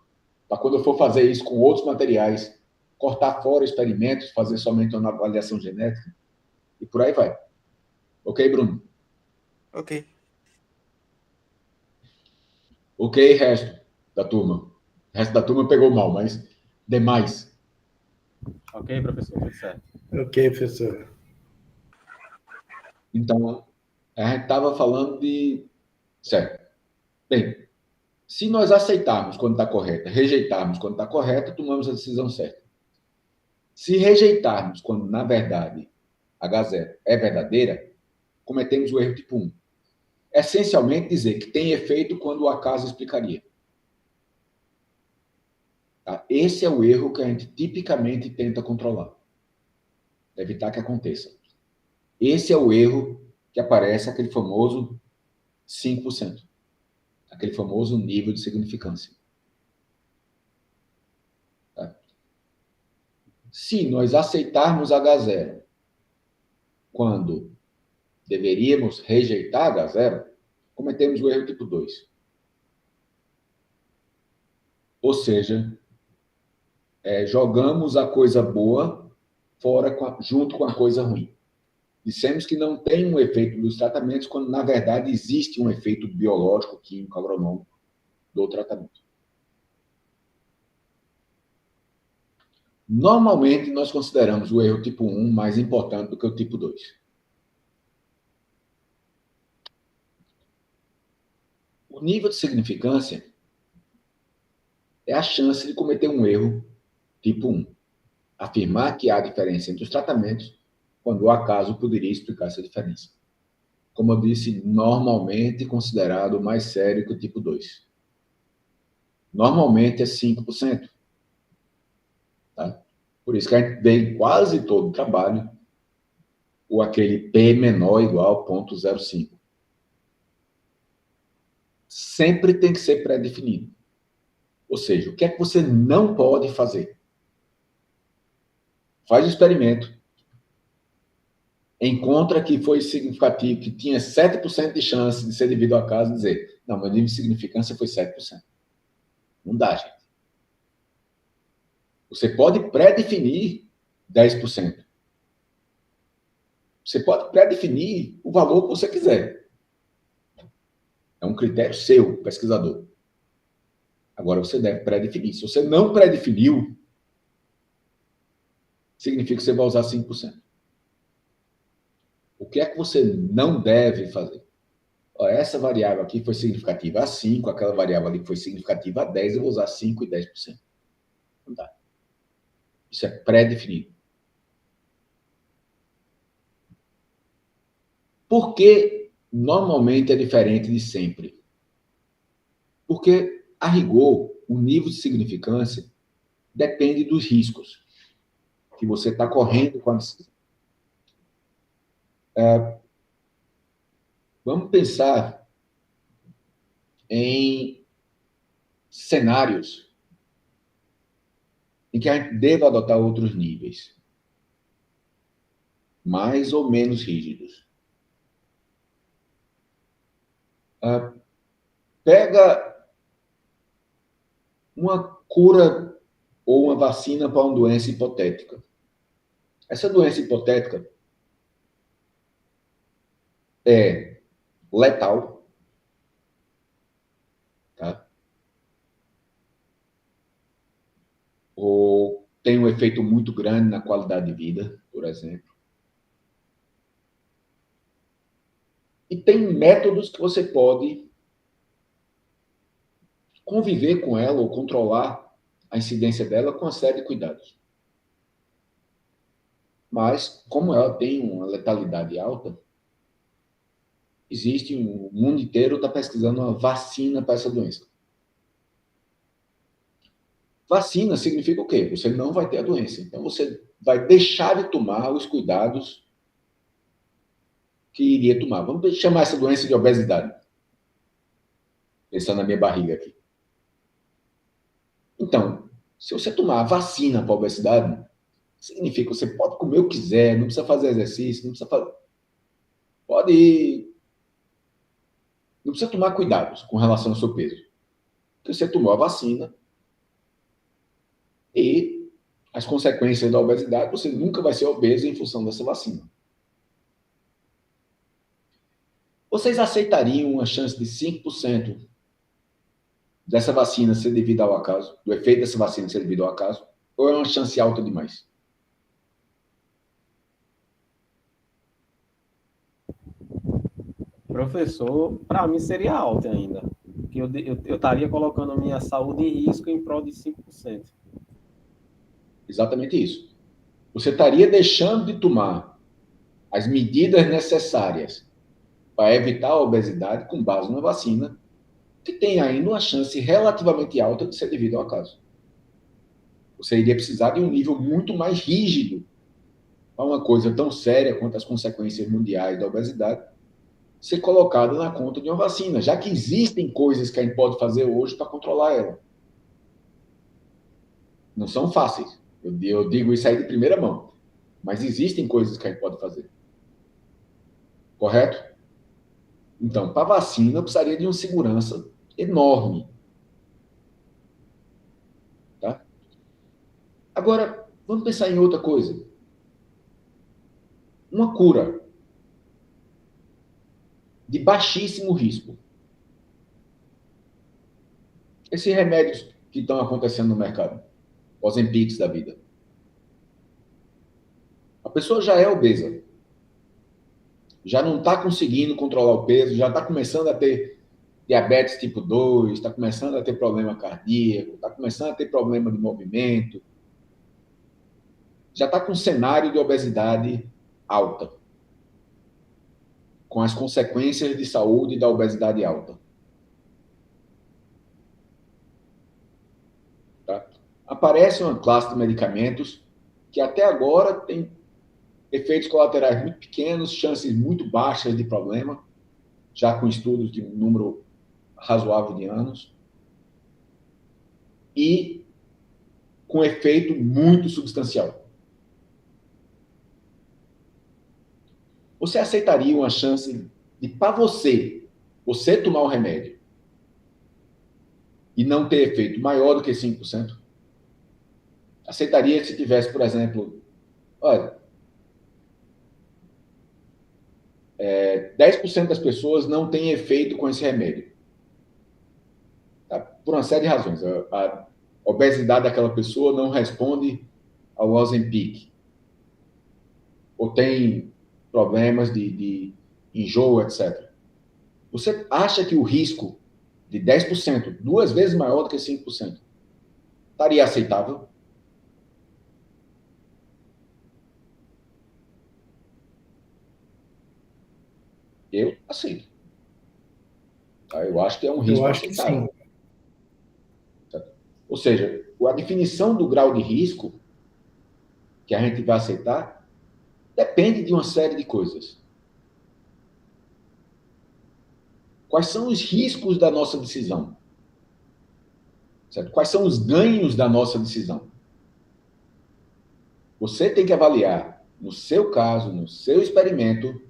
para quando eu for fazer isso com outros materiais, cortar fora experimentos, fazer somente uma avaliação genética, e por aí vai. Ok, Bruno? Ok. Ok, resto da turma. O resto da turma pegou mal, mas demais. Ok, professor, tudo certo. Ok, professor. Então, a gente estava falando de... Certo. Bem, se nós aceitarmos quando está correta, rejeitarmos quando está correta, tomamos a decisão certa. Se rejeitarmos quando, na verdade, a H0 é verdadeira, cometemos o erro tipo 1. Essencialmente dizer que tem efeito quando o acaso explicaria. Tá? Esse é o erro que a gente tipicamente tenta controlar. Evitar que aconteça. Esse é o erro que aparece aquele famoso 5%. Aquele famoso nível de significância. Tá? Se nós aceitarmos H0 quando deveríamos rejeitar H0, cometemos o erro tipo 2. Ou seja, jogamos a coisa boa fora junto com a coisa ruim. Dissemos que não tem um efeito dos tratamentos, quando, na verdade, existe um efeito biológico, químico, agronômico do tratamento. Normalmente, nós consideramos o erro tipo 1 mais importante do que o tipo 2. O nível de significância é a chance de cometer um erro tipo 1. Afirmar que há diferença entre os tratamentos, quando o acaso poderia explicar essa diferença. Como eu disse, normalmente considerado mais sério que o tipo 2. Normalmente é 5%. Tá? Por isso que a gente vê em quase todo o trabalho ou aquele P menor ou igual a 0,05. Sempre tem que ser pré-definido. Ou seja, o que é que você não pode fazer? Faz o experimento, encontra que foi significativo, que tinha 7% de chance de ser devido ao acaso, e dizer, não, meu nível de significância foi 7%. Não dá, gente. Você pode pré-definir 10%. Você pode pré-definir o valor que você quiser. É um critério seu, pesquisador. Agora, você deve pré-definir. Se você não pré-definiu, significa que você vai usar 5%. O que é que você não deve fazer? Ó, essa variável aqui foi significativa a 5, aquela variável ali foi significativa a 10, eu vou usar 5 e 10%. Não dá. Isso é pré-definido. Por que normalmente é diferente de sempre? Porque, a rigor, o nível de significância depende dos riscos que você está correndo com a decisão. Vamos pensar em cenários em que a gente deva adotar outros níveis, mais ou menos rígidos. Pega uma cura ou uma vacina para uma doença hipotética. Essa doença hipotética é letal, tá? Ou tem um efeito muito grande na qualidade de vida, por exemplo. E tem métodos que você pode conviver com ela ou controlar a incidência dela com uma série de cuidados. Mas, como ela tem uma letalidade alta, existe o mundo inteiro está pesquisando uma vacina para essa doença. Vacina significa o quê? Você não vai ter a doença. Então, você vai deixar de tomar os cuidados que iria tomar. Vamos chamar essa doença de obesidade. Pensando na minha barriga aqui. Então, se você tomar a vacina para a obesidade, significa que você pode comer o que quiser, não precisa fazer exercício, não precisa fazer... Pode ir... Não precisa tomar cuidados com relação ao seu peso. Porque você tomou a vacina e as consequências da obesidade, você nunca vai ser obeso em função dessa vacina. Vocês aceitariam uma chance de 5% dessa vacina ser devido ao acaso, do efeito dessa vacina ser devido ao acaso, ou é uma chance alta demais? Professor, para mim seria alto ainda. Porque eu estaria colocando a minha saúde em risco em prol de 5%. Exatamente isso. Você estaria deixando de tomar as medidas necessárias para evitar a obesidade com base na vacina, que tem ainda uma chance relativamente alta de ser devido ao acaso. Você iria precisar de um nível muito mais rígido para uma coisa tão séria quanto as consequências mundiais da obesidade ser colocada na conta de uma vacina, já que existem coisas que a gente pode fazer hoje para controlar ela. Não são fáceis. Eu digo isso aí de primeira mão. Mas existem coisas que a gente pode fazer. Correto? Então, para a vacina, eu precisaria de uma segurança enorme. Tá? Agora, vamos pensar em outra coisa. Uma cura de baixíssimo risco. Esses remédios que estão acontecendo no mercado, os Ozempics da vida. A pessoa já é obesa, já não está conseguindo controlar o peso, já está começando a ter diabetes tipo 2, está começando a ter problema cardíaco, está começando a ter problema de movimento, já está com um cenário de obesidade alta, com as consequências de saúde da obesidade alta. Tá? Aparece uma classe de medicamentos que até agora tem efeitos colaterais muito pequenos, chances muito baixas de problema, já com estudos de um número razoável de anos, e com efeito muito substancial. Você aceitaria uma chance de, para você tomar o remédio e não ter efeito maior do que 5%? Aceitaria se tivesse, por exemplo, olha, 10% das pessoas não têm efeito com esse remédio. Tá? Por uma série de razões. A obesidade daquela pessoa não responde ao Ozempic. Ou tem problemas de enjoo, etc. Você acha que o risco de 10%, 2 vezes maior do que 5%, estaria aceitável? Eu aceito. Tá? Eu acho que é um risco aceitável. Que sim. Ou seja, a definição do grau de risco que a gente vai aceitar depende de uma série de coisas. Quais são os riscos da nossa decisão? Certo? Quais são os ganhos da nossa decisão? Você tem que avaliar, no seu caso, no seu experimento,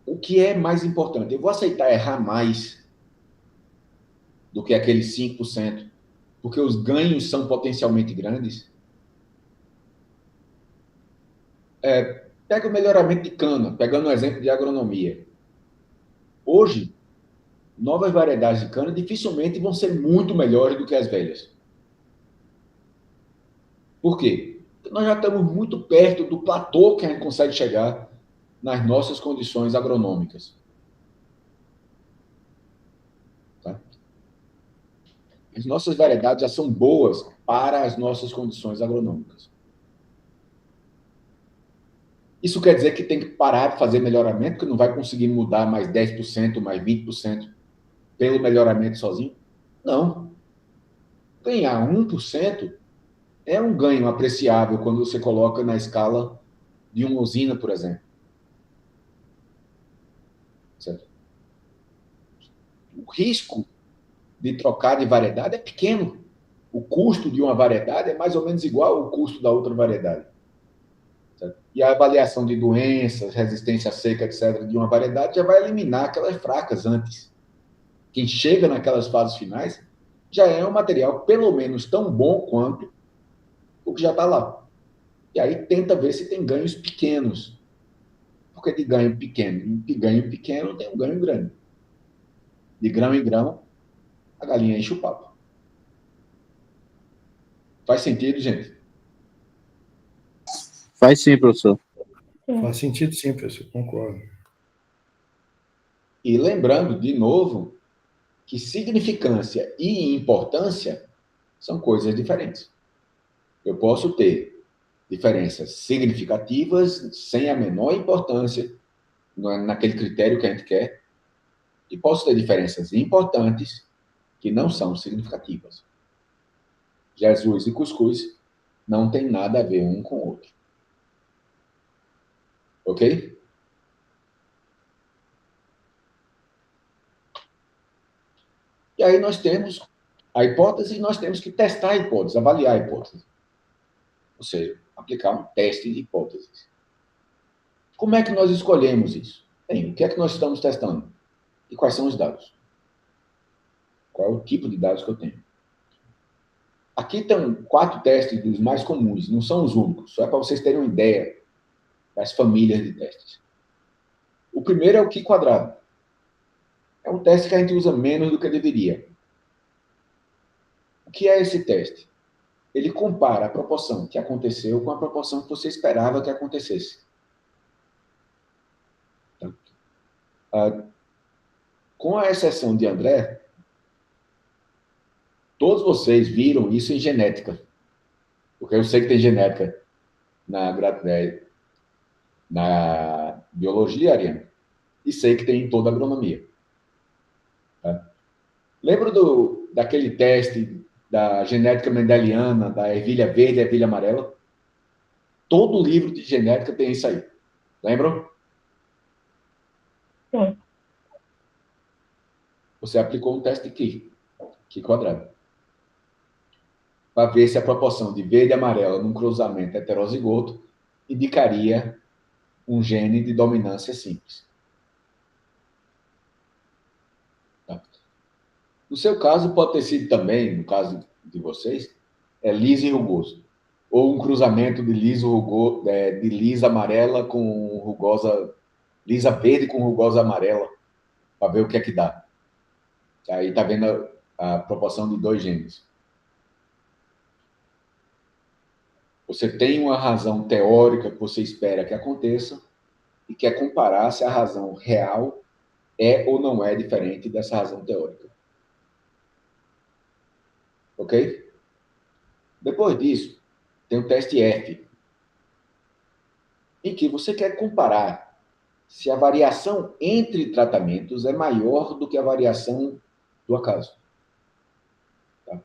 o que é mais importante. Eu vou aceitar errar mais do que aqueles 5%, porque os ganhos são potencialmente grandes. Pega o melhoramento de cana, pegando um exemplo de agronomia. Hoje, novas variedades de cana dificilmente vão ser muito melhores do que as velhas. Por quê? Porque nós já estamos muito perto do platô que a gente consegue chegar nas nossas condições agronômicas. Tá? As nossas variedades já são boas para as nossas condições agronômicas. Isso quer dizer que tem que parar de fazer melhoramento, que não vai conseguir mudar mais 10%, mais 20% pelo melhoramento sozinho? Não. Ganhar 1% é um ganho apreciável quando você coloca na escala de uma usina, por exemplo. Certo? O risco de trocar de variedade é pequeno. O custo de uma variedade é mais ou menos igual ao custo da outra variedade. Certo? E a avaliação de doenças, resistência à seca, etc., de uma variedade já vai eliminar aquelas fracas antes. Quem chega naquelas fases finais já é um material pelo menos tão bom quanto o que já está lá. E aí tenta ver se tem ganhos pequenos. Porque de ganho pequeno tem um ganho grande. De grão em grão, a galinha enche o papo. Faz sentido, gente? Faz sim, professor. Faz sentido sim, professor, concordo. E lembrando, de novo, que significância e importância são coisas diferentes. Eu posso ter diferenças significativas sem a menor importância naquele critério que a gente quer, e posso ter diferenças importantes que não são significativas. Jesus e cuscuz não tem nada a ver um com o outro. Ok? E aí nós temos a hipótese e nós temos que testar a hipótese, avaliar a hipótese. Ou seja, aplicar um teste de hipóteses. Como é que nós escolhemos isso? Bem, o que é que nós estamos testando? E quais são os dados? Qual é o tipo de dados que eu tenho? Aqui estão 4 testes dos mais comuns, não são os únicos, só é para vocês terem uma ideia das famílias de testes. O primeiro é o Q quadrado. É um teste que a gente usa menos do que deveria. O que é esse teste? Ele compara a proporção que aconteceu com a proporção que você esperava que acontecesse. Então, com a exceção de André, todos vocês viram isso em genética. Porque eu sei que tem genética na biologia, Ariane, e sei que tem em toda a agronomia. Tá? Lembra daquele teste da genética mendeliana, da ervilha verde e ervilha amarela? Todo livro de genética tem isso aí. Lembram? Sim. Você aplicou um teste de Q quadrado, para ver se a proporção de verde e amarela num cruzamento heterozigoto indicaria um gene de dominância simples. Tá? No seu caso, pode ter sido também, no caso de vocês, liso e rugoso. Ou um cruzamento de de lisa amarela com rugosa, lisa verde com rugosa amarela, para ver o que é que dá. Aí está vendo a proporção de 2 genes. Você tem uma razão teórica que você espera que aconteça e quer comparar se a razão real é ou não é diferente dessa razão teórica. Ok? Depois disso, tem o teste F, em que você quer comparar se a variação entre tratamentos é maior do que a variação do acaso. Tá?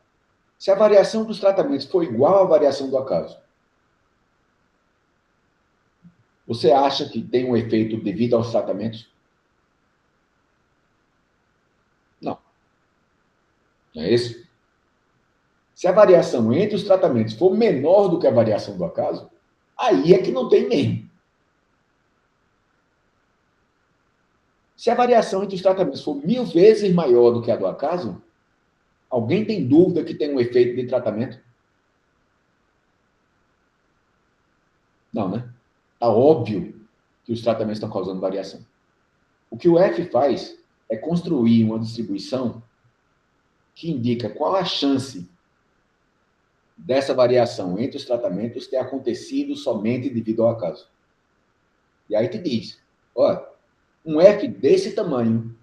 Se a variação dos tratamentos for igual à variação do acaso, você acha que tem um efeito devido aos tratamentos? Não. Não é isso? Se a variação entre os tratamentos for menor do que a variação do acaso, aí é que não tem mesmo. Se a variação entre os tratamentos for 1000 vezes maior do que a do acaso, alguém tem dúvida que tem um efeito de tratamento? Não, né? Está óbvio que os tratamentos estão causando variação. O que o F faz é construir uma distribuição que indica qual a chance dessa variação entre os tratamentos ter acontecido somente devido ao acaso. E aí te diz, Olha, um F desse tamanho,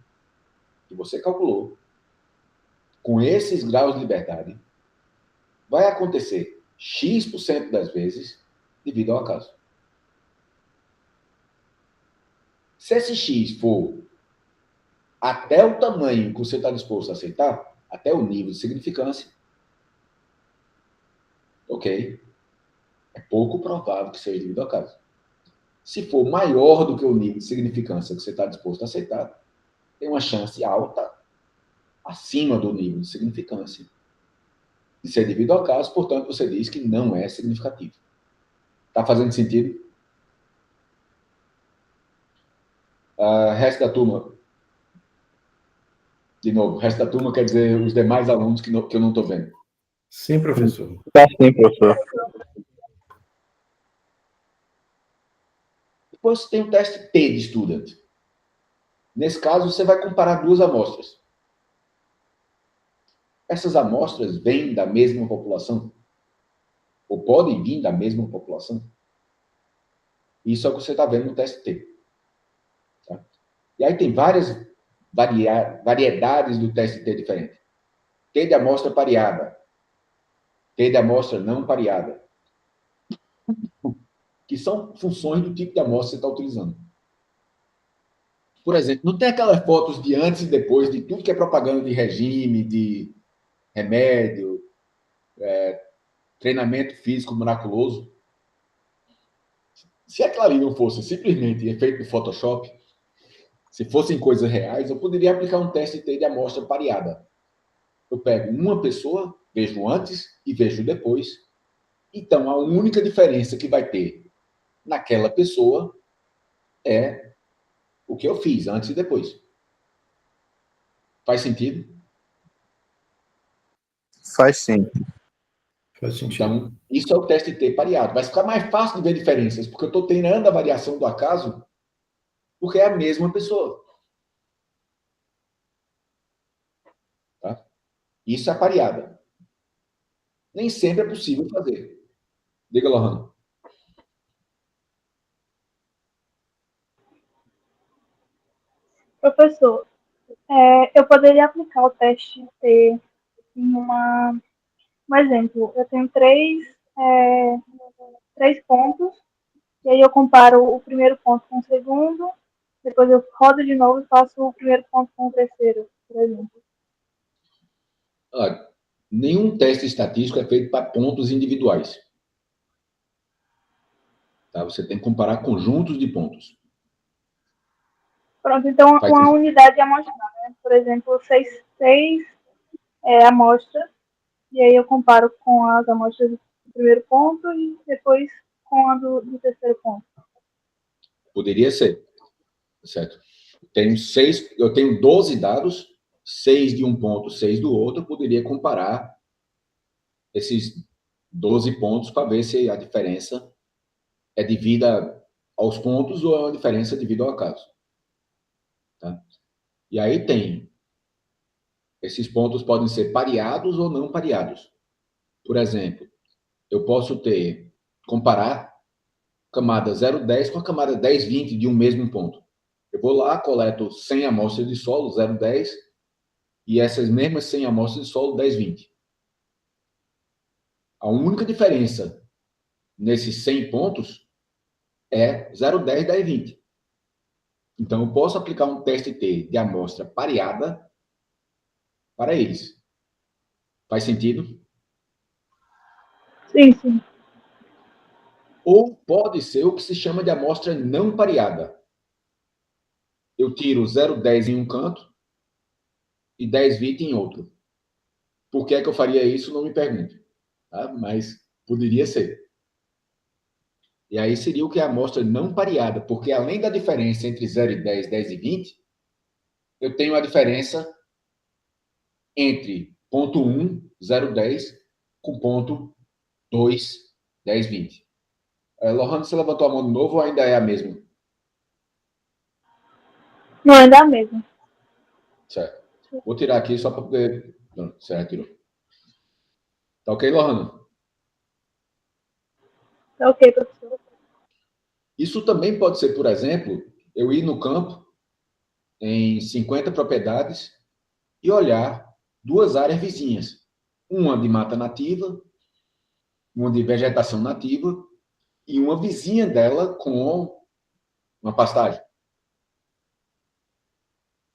que você calculou, com esses graus de liberdade, vai acontecer X% das vezes devido ao acaso. Se esse X for até o tamanho que você está disposto a aceitar, até o nível de significância, ok, é pouco provável que seja devido ao acaso. Se for maior do que o nível de significância que você está disposto a aceitar, tem uma chance alta, acima do nível de significância, de ser devido ao acaso, portanto, você diz que não é significativo. Está fazendo sentido? Resto da turma. De novo, resto da turma quer dizer os demais alunos que eu não estou vendo. Sim, professor. Tá sim, professor. Depois você tem o teste T de student. Nesse caso, você vai comparar duas amostras. Essas amostras vêm da mesma população? Ou podem vir da mesma população? Isso é o que você está vendo no teste T. Tá? E aí tem várias variedades do teste T diferente. T de amostra pareada. T de amostra não pareada. Que são funções do tipo de amostra que você está utilizando. Por exemplo, não tem aquelas fotos de antes e depois de tudo que é propaganda de regime, de remédio, treinamento físico miraculoso? Se aquilo ali não fosse simplesmente efeito do Photoshop, se fossem coisas reais, eu poderia aplicar um teste de amostra pareada. Eu pego uma pessoa, vejo antes e vejo depois. Então, a única diferença que vai ter naquela pessoa é o que eu fiz antes e depois. Faz sentido? Faz sim. Faz sentido. Então, isso é o teste T pareado. Vai ficar mais fácil de ver diferenças, porque eu estou treinando a variação do acaso, porque é a mesma pessoa. Tá? Isso é a pareada. Nem sempre é possível fazer. Diga, Lohana. Professor, eu poderia aplicar o teste T em um exemplo. Eu tenho três pontos, e aí eu comparo o primeiro ponto com o segundo, depois eu rodo de novo e faço o primeiro ponto com o terceiro, por exemplo. Olha, nenhum teste estatístico é feito para pontos individuais. Tá? Você tem que comparar conjuntos de pontos. Pronto, então Faz uma sentido? unidade amostral, né? Por exemplo, seis amostras, e aí eu comparo com as amostras do primeiro ponto e depois com a do terceiro ponto. Poderia ser. Certo? Eu tenho 12 dados, 6 de um ponto, 6 do outro. Eu poderia comparar esses 12 pontos para ver se a diferença é devida aos pontos ou a diferença é devida ao acaso. Tá? E aí tem. Esses pontos podem ser pareados ou não pareados. Por exemplo, eu posso comparar camada 0,10 com a camada 10,20 de um mesmo ponto. Eu vou lá, coleto 100 amostras de solo, 0,10, e essas mesmas 100 amostras de solo, 10,20. A única diferença nesses 100 pontos é 0,10, 10,20. Então, eu posso aplicar um teste T de amostra pareada para eles. Faz sentido? Sim, sim. Ou pode ser o que se chama de amostra não pareada. Eu tiro 0,10 em um canto e 10,20 em outro. Por que é que eu faria isso? Não me pergunte. Tá? Mas poderia ser. E aí seria o que é a amostra não pareada, porque além da diferença entre 0 e 10, 10 e 20, eu tenho a diferença entre ponto 1, 0, 10, com ponto 2, 10, 20. Lohane, você levantou a mão de novo ou ainda é a mesma? Não, ainda é a mesma. Certo. Vou tirar aqui só para poder... Não, certo, tirou. Tá ok, Lohane? Tá ok, professor. Isso também pode ser, por exemplo, eu ir no campo, em 50 propriedades, e olhar 2 áreas vizinhas. Uma de mata nativa, uma de vegetação nativa, e uma vizinha dela com uma pastagem.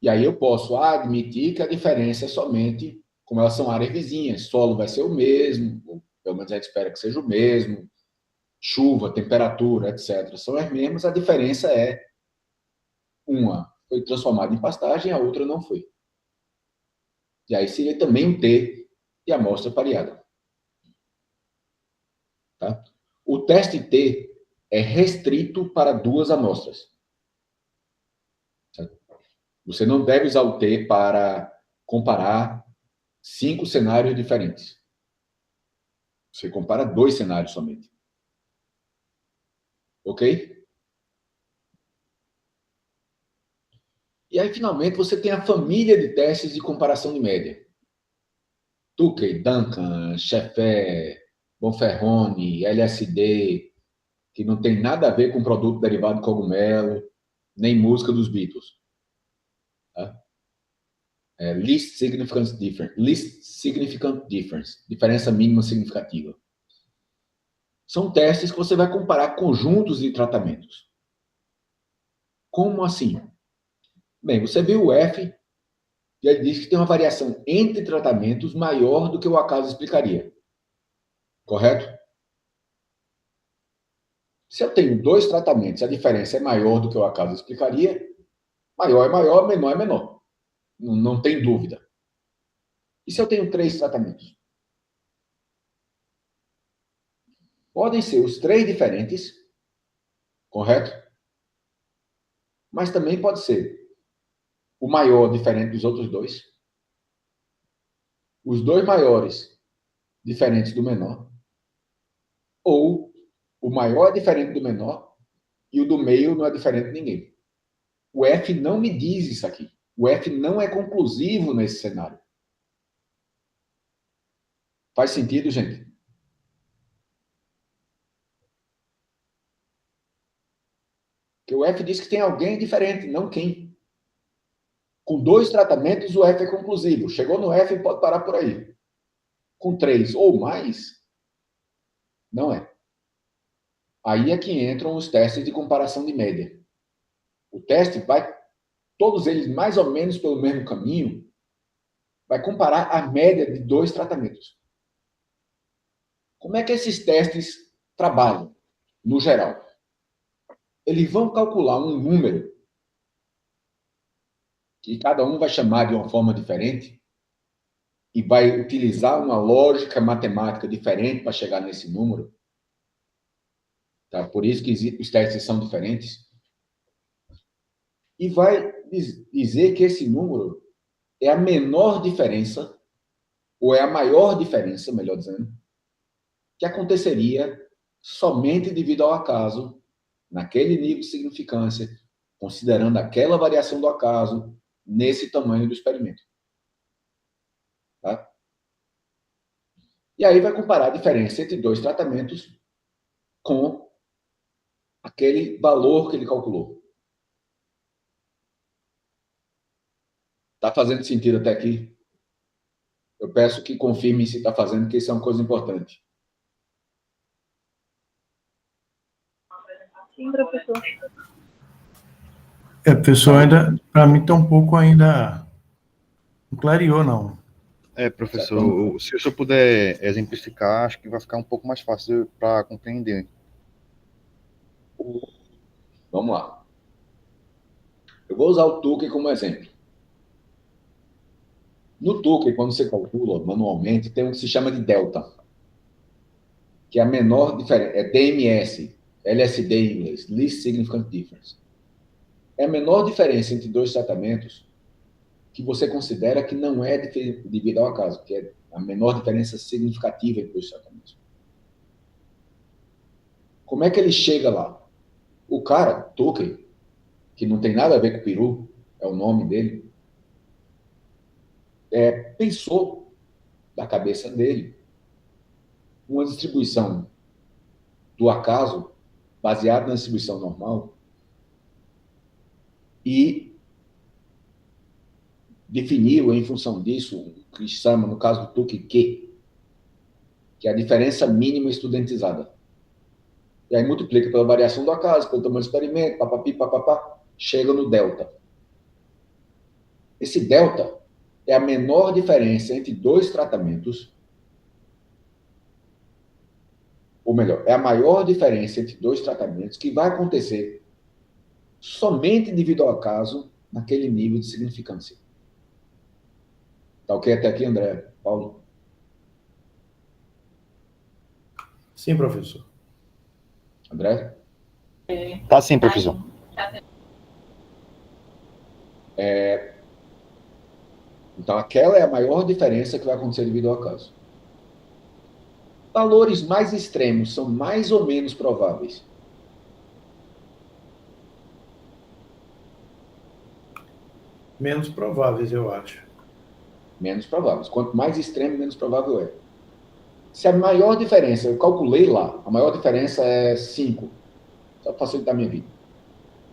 E aí eu posso admitir que a diferença é somente como elas são áreas vizinhas. Solo vai ser o mesmo, ou pelo menos a gente espera que seja o mesmo. Chuva, temperatura, etc. são as mesmas. A diferença é uma foi transformada em pastagem, a outra não foi. E aí seria também um T de amostra pareada. Tá? O teste T é restrito para 2 amostras. Certo? Você não deve usar o T para comparar 5 cenários diferentes. Você compara 2 cenários somente. Ok? E aí, finalmente, você tem a família de testes de comparação de média. Tukey, Duncan, Chefé, Bonferroni, LSD, que não tem nada a ver com produto derivado de cogumelo, nem música dos Beatles. Tá? Least significant difference, diferença mínima significativa. São testes que você vai comparar conjuntos de tratamentos. Como assim? Bem, você viu o F, e ele diz que tem uma variação entre tratamentos maior do que o acaso explicaria. Correto? Se eu tenho 2 tratamentos, a diferença é maior do que o acaso explicaria, maior é maior, menor é menor. Não tem dúvida. E se eu tenho 3 tratamentos? Podem ser os 3 diferentes, correto? Mas também pode ser o maior diferente dos outros 2, os 2 maiores diferentes do menor, ou o maior é diferente do menor e o do meio não é diferente de ninguém. O F não me diz isso aqui. O F não é conclusivo nesse cenário. Faz sentido, gente? Porque o F diz que tem alguém diferente, não quem. Com 2 tratamentos, o F é conclusivo. Chegou no F, pode parar por aí. Com 3 ou mais, não é. Aí é que entram os testes de comparação de média. O teste vai, todos eles mais ou menos pelo mesmo caminho, vai comparar a média de 2 tratamentos. Como é que esses testes trabalham, no geral? Eles vão calcular um número que cada um vai chamar de uma forma diferente e vai utilizar uma lógica matemática diferente para chegar nesse número. Tá? Por isso que os testes são diferentes. E vai dizer que esse número é a menor diferença, ou é a maior diferença, melhor dizendo, que aconteceria somente devido ao acaso, naquele nível de significância, considerando aquela variação do acaso, nesse tamanho do experimento. Tá? E aí vai comparar a diferença entre 2 tratamentos com aquele valor que ele calculou. Está fazendo sentido até aqui? Eu peço que confirme se está fazendo, porque isso é uma coisa importante. Sim, professor. Professor, ainda, para mim, está um pouco ainda. Não clareou, não. Professor, se o senhor puder exemplificar, acho que vai ficar um pouco mais fácil para compreender. Vamos lá. Eu vou usar o Tukey como exemplo. No Tukey, quando você calcula manualmente, tem um que se chama de delta, que é a menor diferença, é DMS, LSD em inglês, Least Significant Difference. É a menor diferença entre 2 tratamentos que você considera que não é devido ao acaso, que é a menor diferença significativa entre 2 tratamentos. Como é que ele chega lá? O cara, Tukey, que não tem nada a ver com o peru, é o nome dele, pensou da cabeça dele uma distribuição do acaso baseada na distribuição normal e definiu, em função disso, o que chama, no caso do TUC, que é a diferença mínima estudentizada. E aí multiplica pela variação do acaso, pelo tamanho do experimento, papapi, papapá, chega no delta. Esse delta é a menor diferença entre dois tratamentos, ou melhor, é a maior diferença entre dois tratamentos que vai acontecer somente devido ao acaso naquele nível de significância. Tá ok até aqui, André? Paulo? Sim, professor. André? Tá sim, professor. Então, aquela é a maior diferença que vai acontecer devido ao acaso. Valores mais extremos são mais ou menos prováveis? Menos prováveis, eu acho. Menos prováveis. Quanto mais extremo, menos provável é. Se a maior diferença, eu calculei lá, a maior diferença é 5, só para facilitar a minha vida.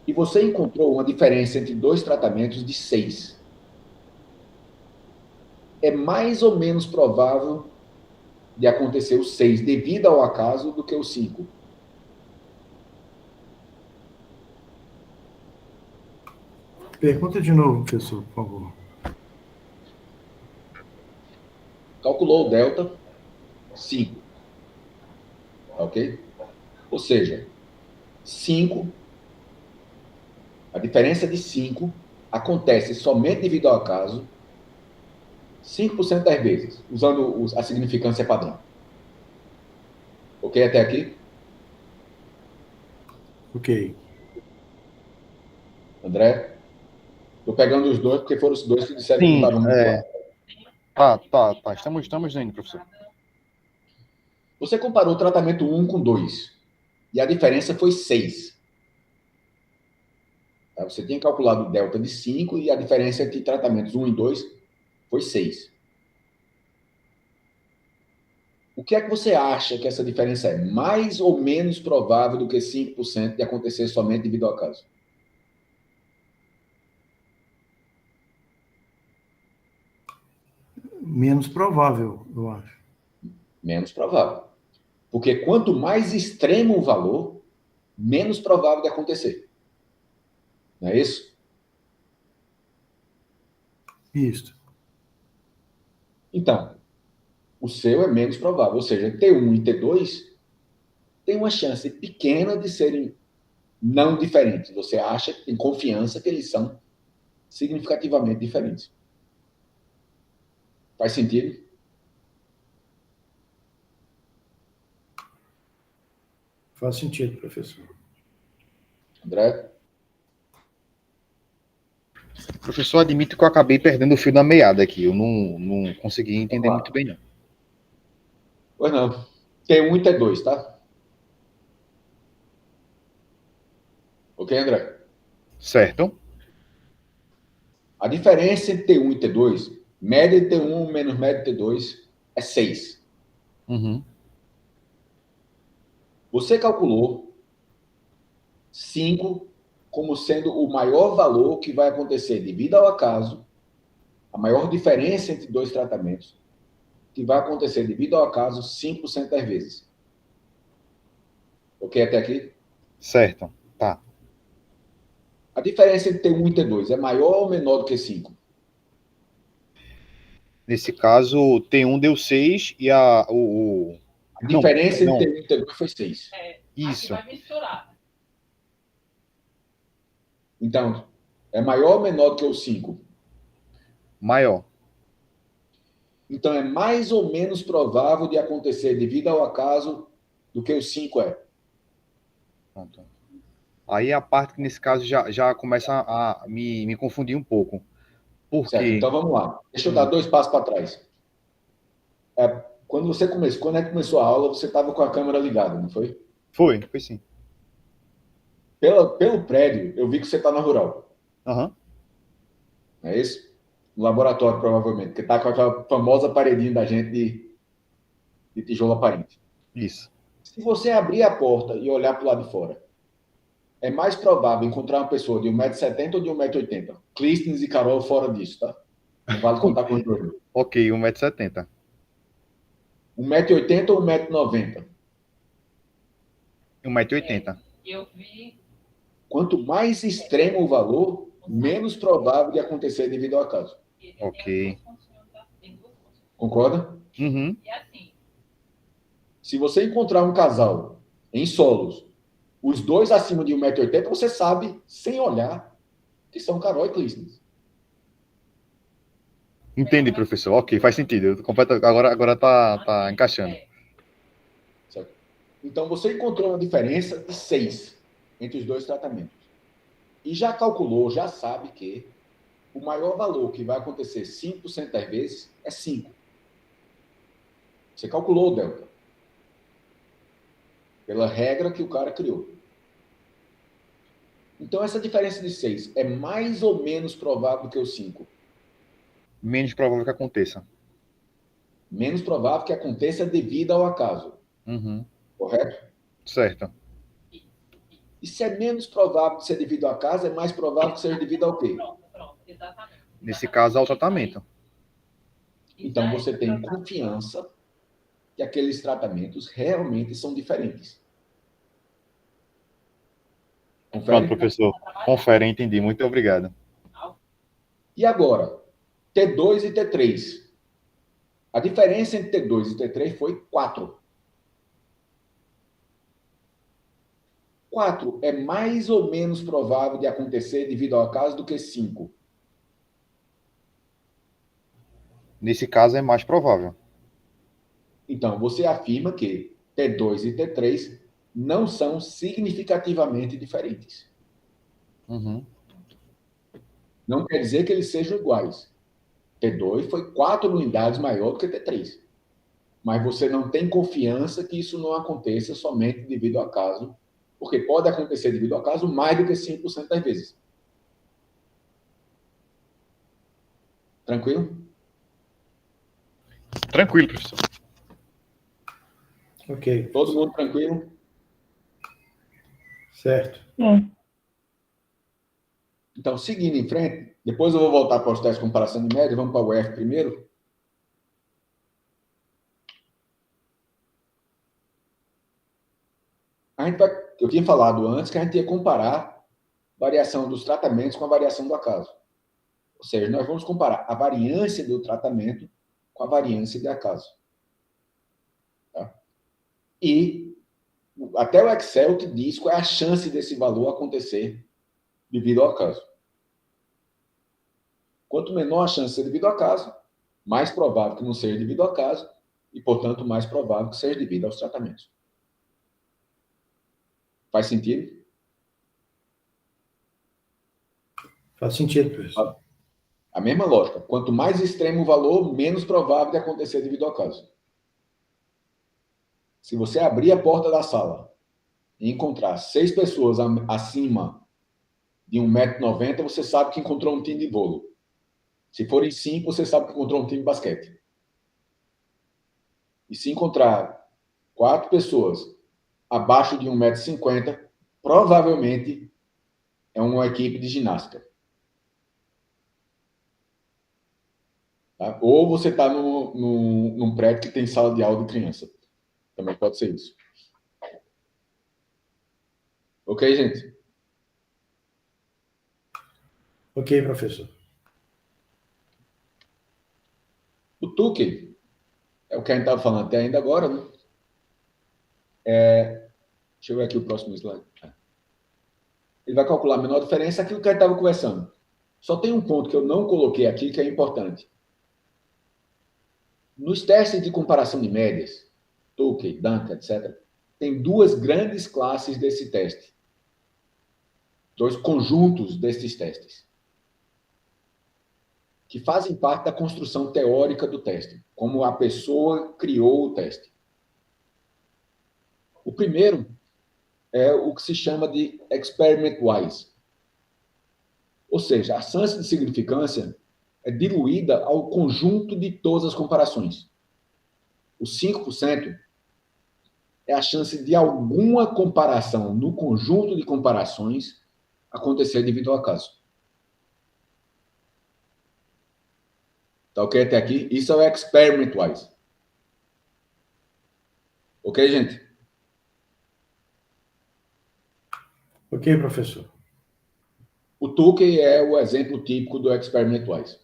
E você encontrou uma diferença entre dois tratamentos de 6. É mais ou menos provável de acontecer o 6 devido ao acaso do que o 5. Pergunta de novo, professor, por favor. Calculou o delta, 5. Ok? Ou seja, 5, a diferença de 5 acontece somente devido ao acaso 5% das vezes, usando a significância padrão. Ok até aqui? Ok. André? Estou pegando os dois, porque foram os dois que disseram que não Sim, estavam muito claros. tá. Estamos indo, professor. Você comparou o tratamento 1 com 2, e a diferença foi 6. Tá? Você tinha calculado o delta de 5, e a diferença entre tratamentos 1 e 2 foi 6. O que é que você acha que essa diferença é? Mais ou menos provável do que 5% de acontecer somente devido ao acaso? Menos provável, eu acho. Menos provável. Porque quanto mais extremo o valor, menos provável de acontecer. Não é isso? Isso. Então, o seu é menos provável. Ou seja, T1 e T2 tem uma chance pequena de serem não diferentes. Você acha, tem confiança que eles são significativamente diferentes. Faz sentido? Faz sentido, professor. André? Professor, admito que eu acabei perdendo o fio da meada aqui. Eu não consegui entender muito bem, não. Pois não. T1 e T2, tá? Ok, André? Certo? A diferença entre T1 e T2, média de T1 menos média de T2, é 6. Uhum. Você calculou 5 como sendo o maior valor que vai acontecer devido ao acaso, a maior diferença entre dois tratamentos, que vai acontecer devido ao acaso 5% das vezes. Ok até aqui? Certo. Tá. A diferença entre T1 e T2 é maior ou menor do que 5? Nesse caso, T1 deu 6 e A diferença não. entre T1 e T2 foi 6. Isso. Então, é maior ou menor do que o 5? Maior. Então, é mais ou menos provável de acontecer devido ao acaso do que o 5 é. Pronto. Aí a parte que, nesse caso, já começa a me confundir um pouco. Por Certo, quê? então vamos lá. Deixa eu dar 2 passos para trás. Quando a gente começou a aula, você estava com a câmera ligada, não foi? Foi sim. Pelo prédio, eu vi que você está na rural. Aham. Não é isso? No laboratório, provavelmente, porque está com aquela famosa paredinha da gente de tijolo aparente. Isso. Se você abrir a porta e olhar para o lado de fora, é mais provável encontrar uma pessoa de 1,70 m ou de 1,80 m? Clístenes e Carol fora disso, tá? Não vale contar com os dois. Ok, 1,70 m. 1,80 m ou 1,90 m? 1,80 Eu vi. Quanto mais extremo o valor, menos provável de acontecer devido ao acaso. Ok. Concorda? Uhum. E assim, Se você encontrar um casal em solos, os dois acima de 1,80 m, você sabe, sem olhar, que são Carol e Clístenes. Entendi, professor. Ok, faz sentido. Agora tá encaixando. Certo? Então, você encontrou uma diferença de 6 entre os dois tratamentos. E já calculou, já sabe que o maior valor que vai acontecer 5% das vezes é 5. Você calculou o delta. Pela regra que o cara criou. Então, essa diferença de 6 é mais ou menos provável que o 5? Menos provável que aconteça. Menos provável que aconteça devido ao acaso. Uhum. Correto? Certo. E se é menos provável de ser devido ao acaso, é mais provável que seja devido ao quê? pronto, exatamente. Nesse caso, ao tratamento. Então, você tem confiança que aqueles tratamentos realmente são diferentes. Pronto, Confere? professor. Confere, entendi. Muito obrigado. E agora, T2 e T3. A diferença entre T2 e T3 foi 4. 4 é mais ou menos provável de acontecer devido ao acaso do que 5. Nesse caso, é mais provável. Então, você afirma que T2 e T3 não são significativamente diferentes. Uhum. Não quer dizer que eles sejam iguais. T2 foi 4 unidades maior do que T3. Mas você não tem confiança que isso não aconteça somente devido ao acaso, porque pode acontecer devido ao acaso mais do que 5% das vezes. Tranquilo? Tranquilo, professor. Ok, Todo mundo tranquilo? certo. Sim. Então, seguindo em frente, depois eu vou voltar para os testes de comparação de média, vamos para o UF primeiro. Eu tinha falado antes que a gente ia comparar variação dos tratamentos com a variação do acaso. Ou seja, nós vamos comparar a variância do tratamento com a variância de acaso. Tá? E até o Excel te diz qual é a chance desse valor acontecer devido ao acaso. Quanto menor a chance de ser devido ao acaso, mais provável que não seja devido ao acaso e, portanto, mais provável que seja devido aos tratamentos. Faz sentido? Faz sentido, professor. A mesma lógica. Quanto mais extremo o valor, menos provável de acontecer devido ao acaso. Se você abrir a porta da sala e encontrar 6 pessoas acima de 1,90 m, você sabe que encontrou um time de vôlei. Se forem 5, você sabe que encontrou um time de basquete. E se encontrar 4 pessoas abaixo de 1,50 m, provavelmente é uma equipe de ginástica. Tá? Ou você está num prédio que tem sala de aula de criança. Também pode ser isso. Ok, gente? Ok, professor. O Tukey é o que a gente estava falando até ainda agora, né? Deixa eu ver aqui o próximo slide. Ele vai calcular a menor diferença, aquilo que a gente estava conversando. Só tem um ponto que eu não coloquei aqui que é importante. Nos testes de comparação de médias, Tukey, Duncan, etc., tem 2 grandes classes desse teste. 2 conjuntos desses testes. Que fazem parte da construção teórica do teste, como a pessoa criou o teste. O primeiro é o que se chama de experiment-wise. Ou seja, a chance de significância é diluída ao conjunto de todas as comparações. Os 5% é a chance de alguma comparação no conjunto de comparações acontecer devido ao acaso. Tá ok até aqui? Isso é o experiment-wise. Ok, gente? Ok, professor. O Tukey é o exemplo típico do experiment-wise.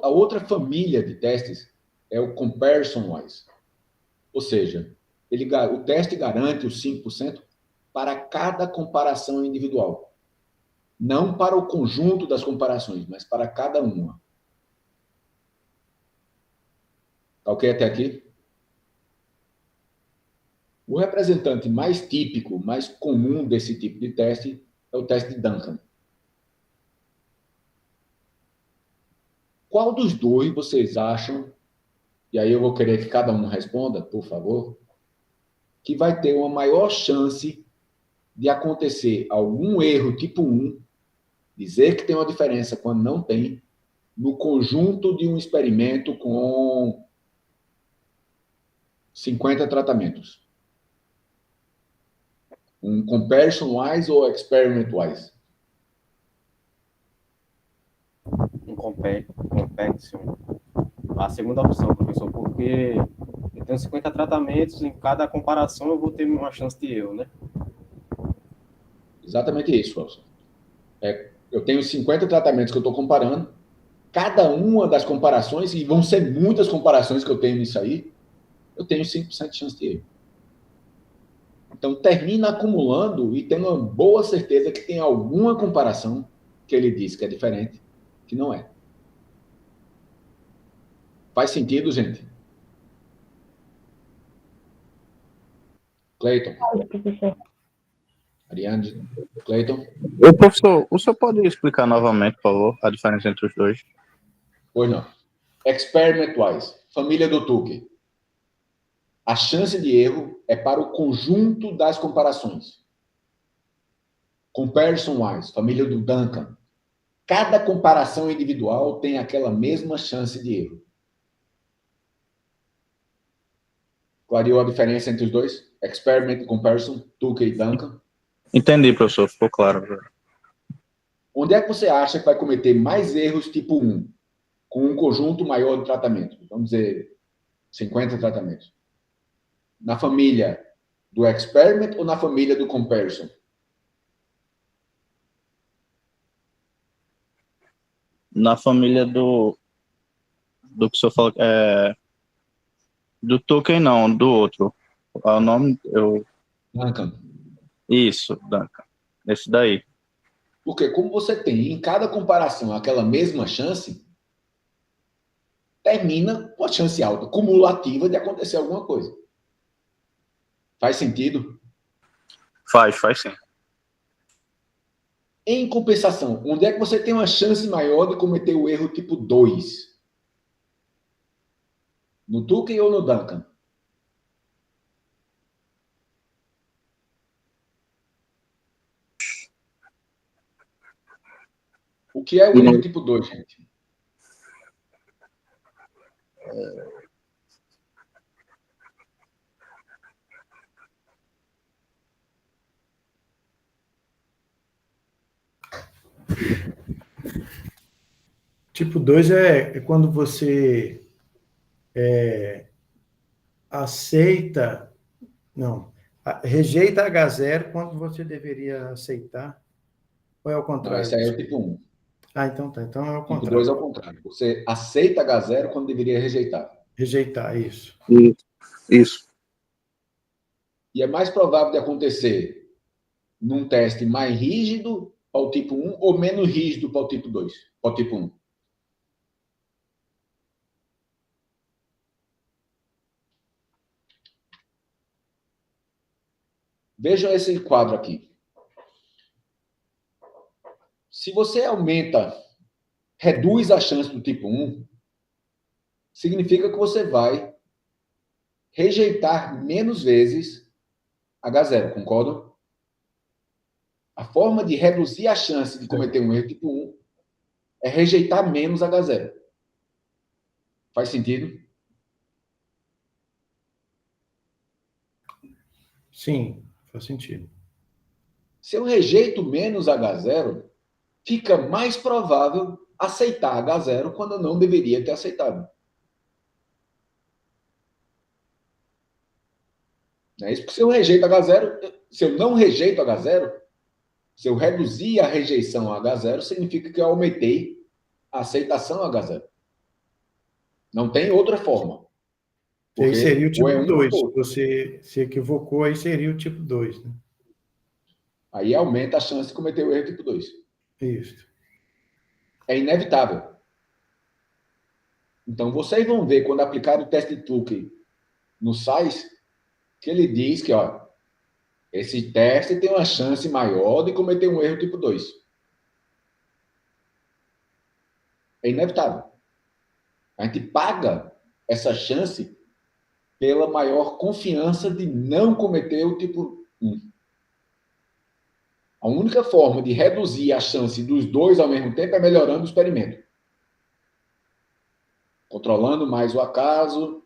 A outra família de testes é o comparison-wise. Ou seja, o teste garante os 5% para cada comparação individual. Não para o conjunto das comparações, mas para cada uma. Tá ok até aqui? O representante mais típico, mais comum desse tipo de teste é o teste de Duncan. Qual dos dois vocês acham, e aí eu vou querer que cada um responda, por favor, que vai ter uma maior chance de acontecer algum erro tipo 1, dizer que tem uma diferença quando não tem, no conjunto de um experimento com 50 tratamentos? Um comparison-wise ou experiment-wise? Um compaction. A segunda opção, professor, porque eu tenho 50 tratamentos, em cada comparação eu vou ter uma chance de erro, né? Exatamente isso, Wilson. Eu tenho 50 tratamentos que eu estou comparando, cada uma das comparações, e vão ser muitas comparações que eu tenho nisso aí, eu tenho 5% de chance de erro. Então, termina acumulando e tendo uma boa certeza que tem alguma comparação que ele diz que é diferente, que não é. Faz sentido, gente? Cleiton? Ariane? Cleiton? Ô, professor, o senhor pode explicar novamente, por favor, a diferença entre os dois? Pois não. Experiment-wise, família do Tukey. A chance de erro é para o conjunto das comparações. Comparison-wise, família do Duncan. Cada comparação individual tem aquela mesma chance de erro. Clareou a diferença entre os dois? Experiment, comparison, Tukey e Duncan. Entendi, professor, ficou claro. Onde é que você acha que vai cometer mais erros tipo 1, com um conjunto maior de tratamentos? Vamos dizer, 50 tratamentos. Na família do experiment ou na família do comparison? Na família do que o senhor falou, do Tolkien não, do outro. O nome, Duncan. Isso, Duncan. Esse daí. Porque como você tem em cada comparação aquela mesma chance, termina com a chance alta, cumulativa de acontecer alguma coisa. Faz sentido? Faz sim. Em compensação, onde é que você tem uma chance maior de cometer o erro tipo 2? No Tukey ou no Duncan? O que é o erro tipo 2, gente? Tipo 2 é quando você aceita, não, rejeita H0 quando você deveria aceitar, ou é ao Não, contrário? esse aí é o tipo 1. Então tá, então é o Tipo 2 é contrário. o contrário. Você aceita H0 quando deveria rejeitar. Rejeitar, isso. Isso. E é mais provável de acontecer num teste mais rígido para o tipo 1 ou menos rígido para o tipo 2, para o tipo 1. Vejam esse quadro aqui. Se você reduz a chance do tipo 1, significa que você vai rejeitar menos vezes H0, concordam? A forma de reduzir a chance de cometer um erro tipo 1 é rejeitar menos H0. Faz sentido? Sim, faz sentido. Se eu rejeito menos H0, fica mais provável aceitar H0 quando eu não deveria ter aceitado. Não é isso? Porque se eu rejeito H0, se eu não rejeito H0, se eu reduzir a rejeição a H0, significa que eu aumentei a aceitação a H0. Não tem outra forma. Aí seria o Ou é tipo um 2. ou Se outro. você se equivocou, aí seria o tipo 2. Né? Aí aumenta a chance de cometer o erro tipo 2. Isso. É inevitável. Então, vocês vão ver, quando aplicar o teste de Tukey no SAIS, que ele diz que, ó, esse teste tem uma chance maior de cometer um erro tipo 2. É inevitável. A gente paga essa chance pela maior confiança de não cometer o tipo 1. A única forma de reduzir a chance dos dois ao mesmo tempo é melhorando o experimento. Controlando mais o acaso,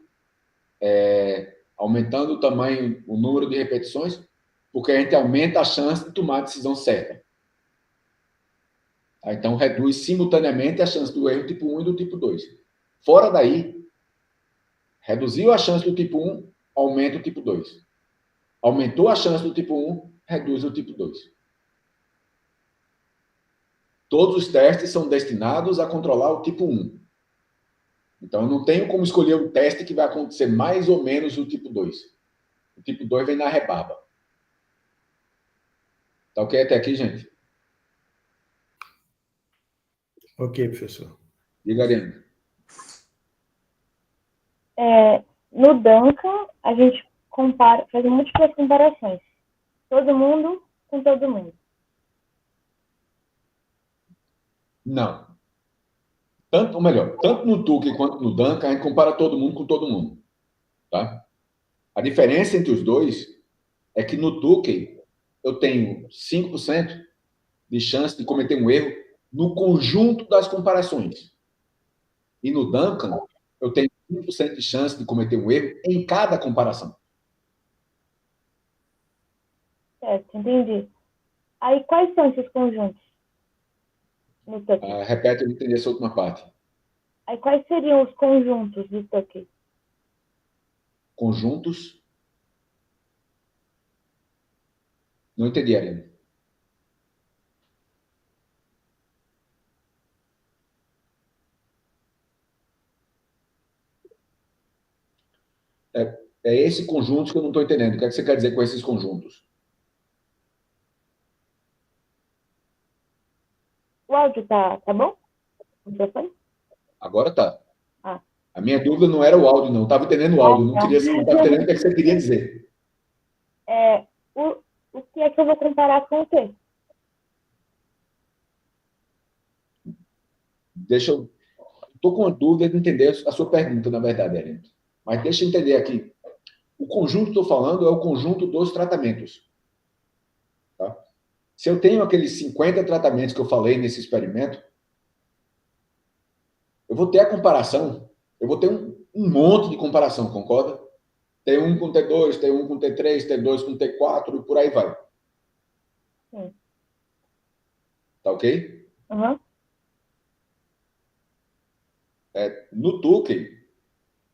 aumentando o tamanho, o número de repetições, porque a gente aumenta a chance de tomar a decisão certa. Então, reduz simultaneamente a chance do erro tipo 1 e do tipo 2. Fora daí, reduziu a chance do tipo 1, aumenta o tipo 2. Aumentou a chance do tipo 1, reduz o tipo 2. Todos os testes são destinados a controlar o tipo 1. Então, eu não tenho como escolher um teste que vai acontecer mais ou menos o tipo 2. O tipo 2 vem na rebarba. Tá ok até aqui, gente? Ok, professor. Diga, Ariane. No Duncan, a gente faz múltiplas comparações. Todo mundo com todo mundo. Não. Tanto, ou melhor, tanto no Tukey quanto no Duncan, a gente compara todo mundo com todo mundo. Tá? A diferença entre os dois é que no Tukey eu tenho 5% de chance de cometer um erro no conjunto das comparações. E no Duncan, eu tenho 5% de chance de cometer um erro em cada comparação. Certo, entendi. Aí, quais são esses conjuntos no Tukey? Repete, eu não entendi essa última parte. Aí, quais seriam os conjuntos do Tukey? Conjuntos? Não entendi, Ariane. É esse conjunto que eu não estou entendendo. O que é que você quer dizer com esses conjuntos? O áudio tá bom? O microfone? Agora tá. Ah. A minha dúvida não era o áudio, não. Eu estava entendendo o áudio. Não tá. queria não estava entendendo o que é que você queria dizer. O que é que eu vou comparar com o quê? Deixa eu. Estou com uma dúvida de entender a sua pergunta, na verdade, Ariane. Mas deixa eu entender aqui. O conjunto que estou falando é o conjunto dos tratamentos. Tá? Se eu tenho aqueles 50 tratamentos que eu falei nesse experimento, eu vou ter a comparação, eu vou ter um monte de comparação, concorda? T1 com T2, T1 com T3, T2 com T4 e por aí vai. Sim. Tá ok? Uhum. No Tukey,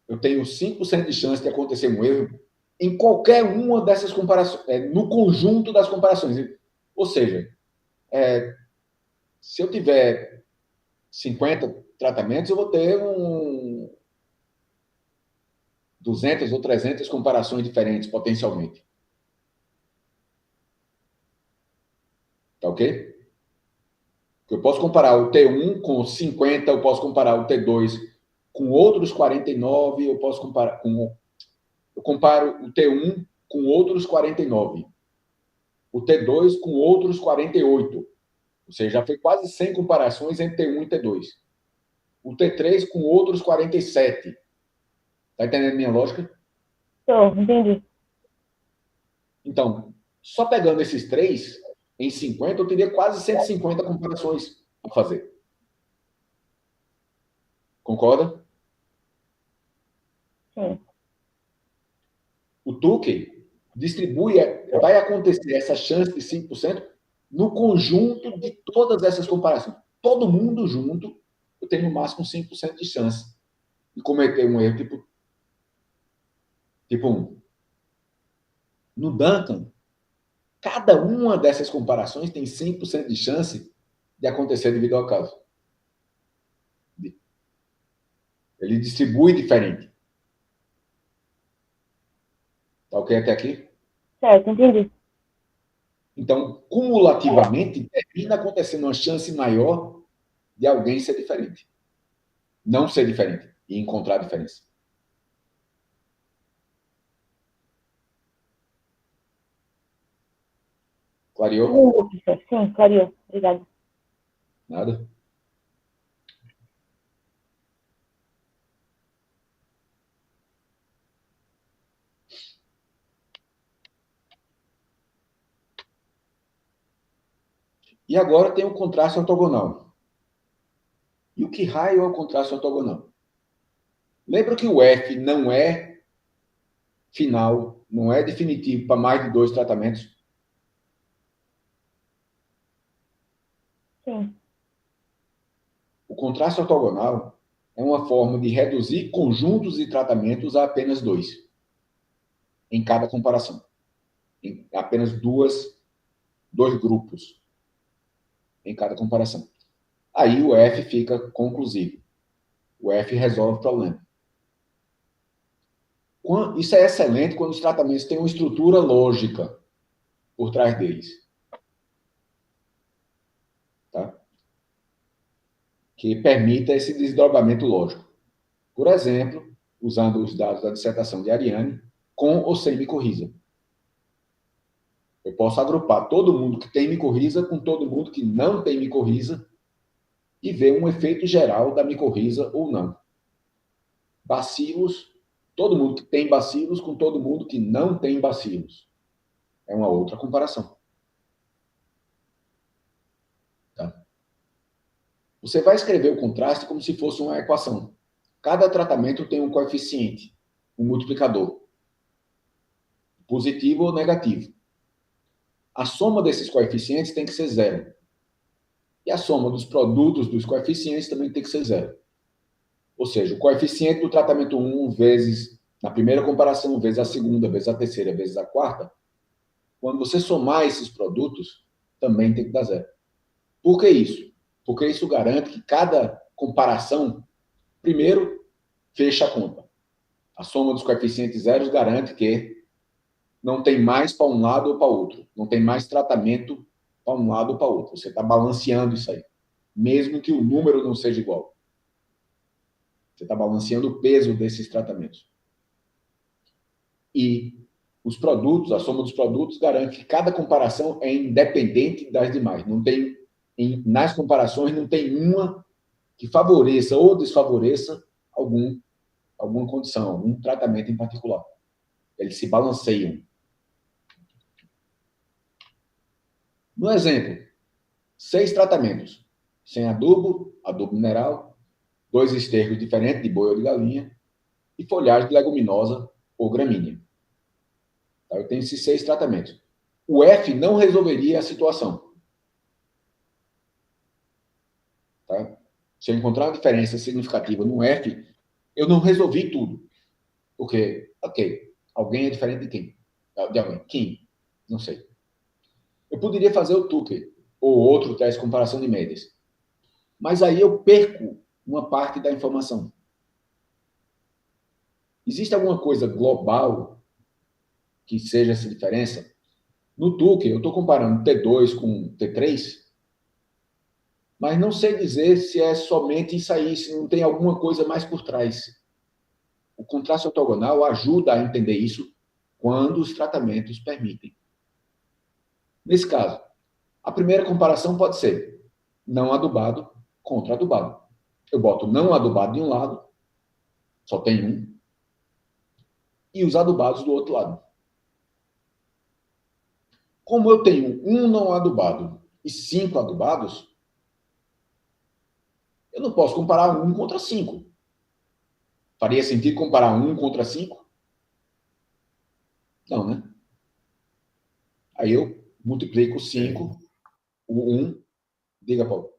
eu tenho 5% de chance de acontecer um erro em qualquer uma dessas comparações, no conjunto das comparações. Ou seja, se eu tiver 50 tratamentos, eu vou ter 200 ou 300 comparações diferentes, potencialmente. Tá ok? Eu posso comparar o T1 com 50, eu posso comparar o T2 com outros 49, eu posso comparar eu comparo o T1 com outros 49, o T2 com outros 48. Ou seja, já foi quase 100 comparações entre T1 e T2. O T3 com outros 47. Tá entendendo a minha lógica? Entendi. Então, só pegando esses três, em 50, eu teria quase 150 comparações a fazer. Concorda? Sim. O Tukey, vai acontecer essa chance de 5% no conjunto de todas essas comparações. Todo mundo junto, eu tenho no máximo 5% de chance de cometer um erro tipo 1. No Duncan, cada uma dessas comparações tem 100% de chance de acontecer devido ao acaso. Ele distribui diferente. Tá ok até aqui? Certo, entendi. Então, cumulativamente, termina acontecendo uma chance maior de alguém ser diferente. Não ser diferente e encontrar a diferença. Clareou? Professor. Sim, clareou. Obrigada. Nada? E agora tem o contraste ortogonal. E o que raio é o contraste ortogonal? Lembra que o F não é final, não é definitivo para mais de 2 tratamentos? Sim. O contraste ortogonal é uma forma de reduzir conjuntos de tratamentos a apenas 2 em cada comparação. Em apenas dois grupos em cada comparação. Aí o F fica conclusivo. O F resolve o problema. Isso é excelente quando os tratamentos têm uma estrutura lógica por trás deles. Tá? Que permita esse desdobramento lógico. Por exemplo, usando os dados da dissertação de Ariane, com ou sem micorriza. Eu posso agrupar todo mundo que tem micorriza com todo mundo que não tem micorriza e ver um efeito geral da micorriza ou não. Bacilos, todo mundo que tem bacilos com todo mundo que não tem bacilos. É uma outra comparação. Tá? Você vai escrever o contraste como se fosse uma equação. Cada tratamento tem um coeficiente, um multiplicador, positivo ou negativo. A soma desses coeficientes tem que ser 0. E a soma dos produtos dos coeficientes também tem que ser 0. Ou seja, o coeficiente do tratamento 1 vezes, na primeira comparação, vezes a segunda, vezes a terceira, vezes a quarta, quando você somar esses produtos, também tem que dar 0. Por que isso? Porque isso garante que cada comparação, primeiro, fecha a conta. A soma dos coeficientes zeros garante que não tem mais para um lado ou para outro. Não tem mais tratamento para um lado ou para outro. Você está balanceando isso aí. Mesmo que o número não seja igual. Você está balanceando o peso desses tratamentos. E os produtos, a soma dos produtos, garante que cada comparação é independente das demais. Não tem, nas comparações, não tem uma que favoreça ou desfavoreça alguma condição, algum tratamento em particular. Eles se balanceiam. No exemplo, 6 tratamentos. Sem adubo, adubo mineral, 2 estercos diferentes de boi ou de galinha e folhagem de leguminosa ou gramínea. Tá? Eu tenho esses 6 tratamentos. O F não resolveria a situação. Tá? Se eu encontrar uma diferença significativa no F, eu não resolvi tudo. Porque, ok, alguém é diferente de quem? De alguém. Quem? Não sei. Eu poderia fazer o Tucker ou outro teste de comparação de médias. Mas aí eu perco uma parte da informação. Existe alguma coisa global que seja essa diferença? No Tucker, eu estou comparando T2 com T3, mas não sei dizer se é somente isso aí, se não tem alguma coisa mais por trás. O contraste ortogonal ajuda a entender isso quando os tratamentos permitem. Nesse caso, a primeira comparação pode ser não adubado contra adubado. Eu boto não adubado de um lado, só tem um, e os adubados do outro lado. Como eu tenho um não adubado e 5 adubados, eu não posso comparar 1 contra 5. Faria sentido comparar 1 contra 5? Não, né? Aí eu multiplico 5, o 1. Diga, Paulo.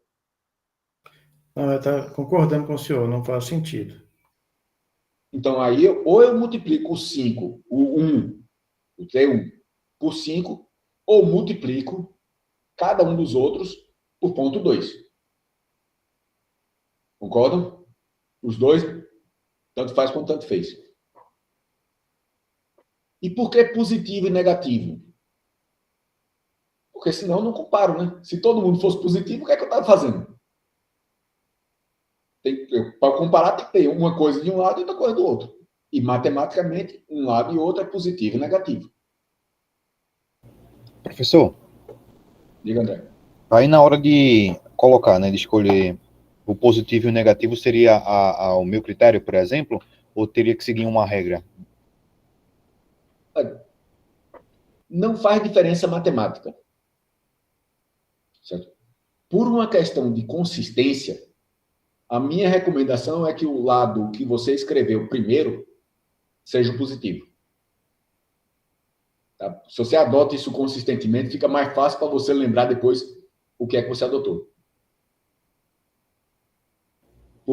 Não, eu estou concordando com o senhor, não faz sentido. Então, aí, ou eu multiplico o 5, o 1, o T1, por 5, ou multiplico cada um dos outros por ponto 2. Concordam? Os dois, tanto faz quanto tanto fez. E por que positivo e negativo? Porque senão eu não comparo, né? Se todo mundo fosse positivo, o que é que eu estava fazendo? Para comparar, tem que ter uma coisa de um lado e outra coisa do outro. E matematicamente, um lado e outro é positivo e negativo. Professor, Diga, André. aí na hora de colocar, né, de escolher o positivo e o negativo, seria o meu critério, por exemplo, ou teria que seguir uma regra? Não faz diferença matemática. Certo? Por uma questão de consistência, a minha recomendação é que o lado que você escreveu primeiro seja o positivo. Tá? Se você adota isso consistentemente, fica mais fácil para você lembrar depois o que é que você adotou.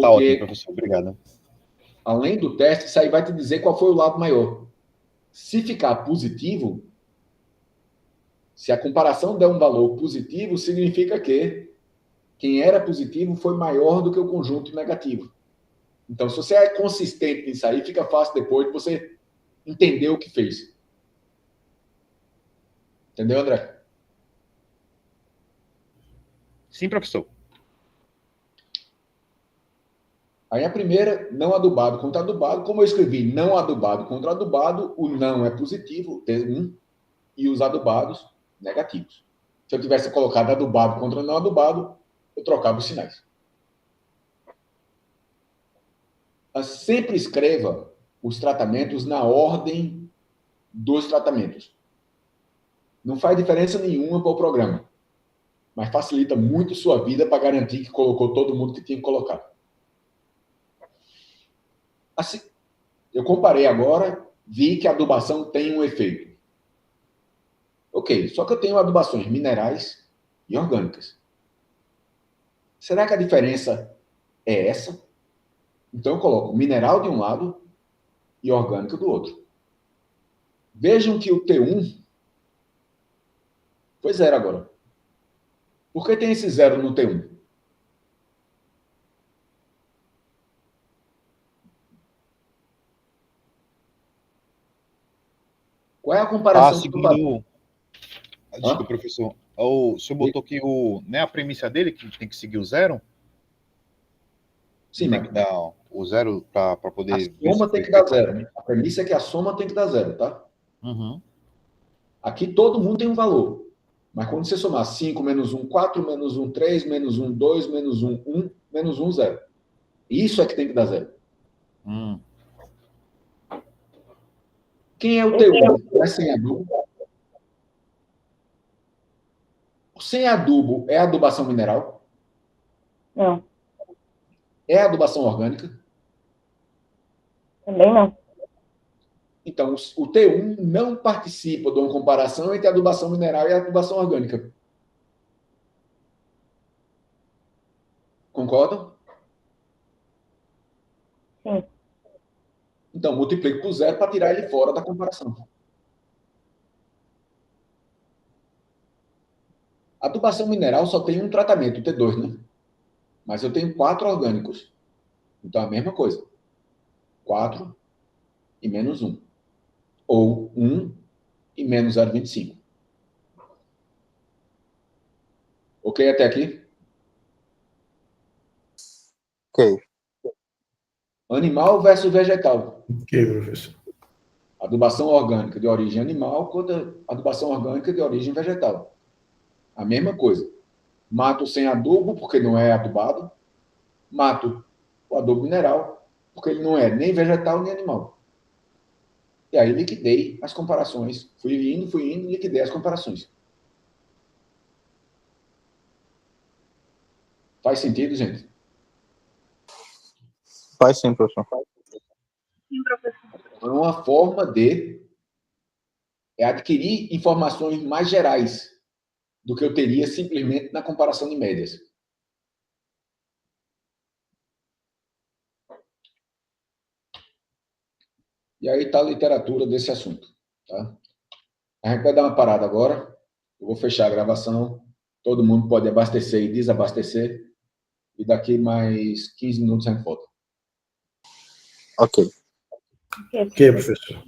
Tá ótimo, Porque, professor. Obrigado. além do teste, isso aí vai te dizer qual foi o lado maior. Se ficar positivo, se a comparação der um valor positivo, significa que quem era positivo foi maior do que o conjunto negativo. Então, se você é consistente nisso aí, fica fácil depois de você entender o que fez. Entendeu, André? Sim, professor. Aí a primeira, não adubado contra adubado. Como eu escrevi não adubado contra adubado, o não é positivo, T1, e os adubados negativos. Se eu tivesse colocado adubado contra não adubado, eu trocava os sinais. Mas sempre escreva os tratamentos na ordem dos tratamentos. Não faz diferença nenhuma para o programa, mas facilita muito sua vida para garantir que colocou todo mundo que tinha que colocar. Assim, eu comparei agora, vi que a adubação tem um efeito. Ok, só que eu tenho adubações minerais e orgânicas. Será que a diferença é essa? Então eu coloco mineral de um lado e orgânica do outro. Vejam que o T1 foi 0 agora. Por que tem esse 0 no T1? Qual é a comparação que eu tô fazendo? Desculpa, professor. O senhor botou que não é a premissa dele que tem que seguir o 0? Sim, tem mas que dar o 0 para poder a ver se soma tem foi que dar feito 0. corretamente? A premissa é que a soma tem que dar 0, tá? Uhum. Aqui todo mundo tem um valor. Mas quando você somar 5 menos 1, 4 menos 1, 3 menos 1, 2 menos 1, 1 menos 1, 0. Isso é que tem que dar 0. Quem é o T1? É sem adubo? Sem adubo é adubação mineral? Não, É adubação orgânica? também não. Então, o T1 não participa de uma comparação entre a adubação mineral e a adubação orgânica. Concordam? Sim. Então, multiplico por 0 para tirar ele fora da comparação. A adubação mineral só tem um tratamento, o T2, né? Mas eu tenho 4 orgânicos. Então, a mesma coisa. 4 e menos 1. Ou 1 e menos 0,25. Ok até aqui? Ok. Animal versus vegetal. Ok, professor. Adubação orgânica de origem animal contra adubação orgânica de origem vegetal. A mesma coisa. Mato sem adubo, porque não é adubado. Mato o adubo mineral, porque ele não é nem vegetal nem animal. E aí liquidei as comparações. Fui indo, liquidei as comparações. Faz sentido, gente? Faz sim, professor. Sim, professor. É uma forma de é adquirir informações mais gerais do que eu teria simplesmente na comparação de médias. E aí está a literatura desse assunto. Tá? A gente vai dar uma parada agora. Eu vou fechar a gravação. Todo mundo pode abastecer e desabastecer. E daqui mais 15 minutos a gente volta. Ok. Ok, professor.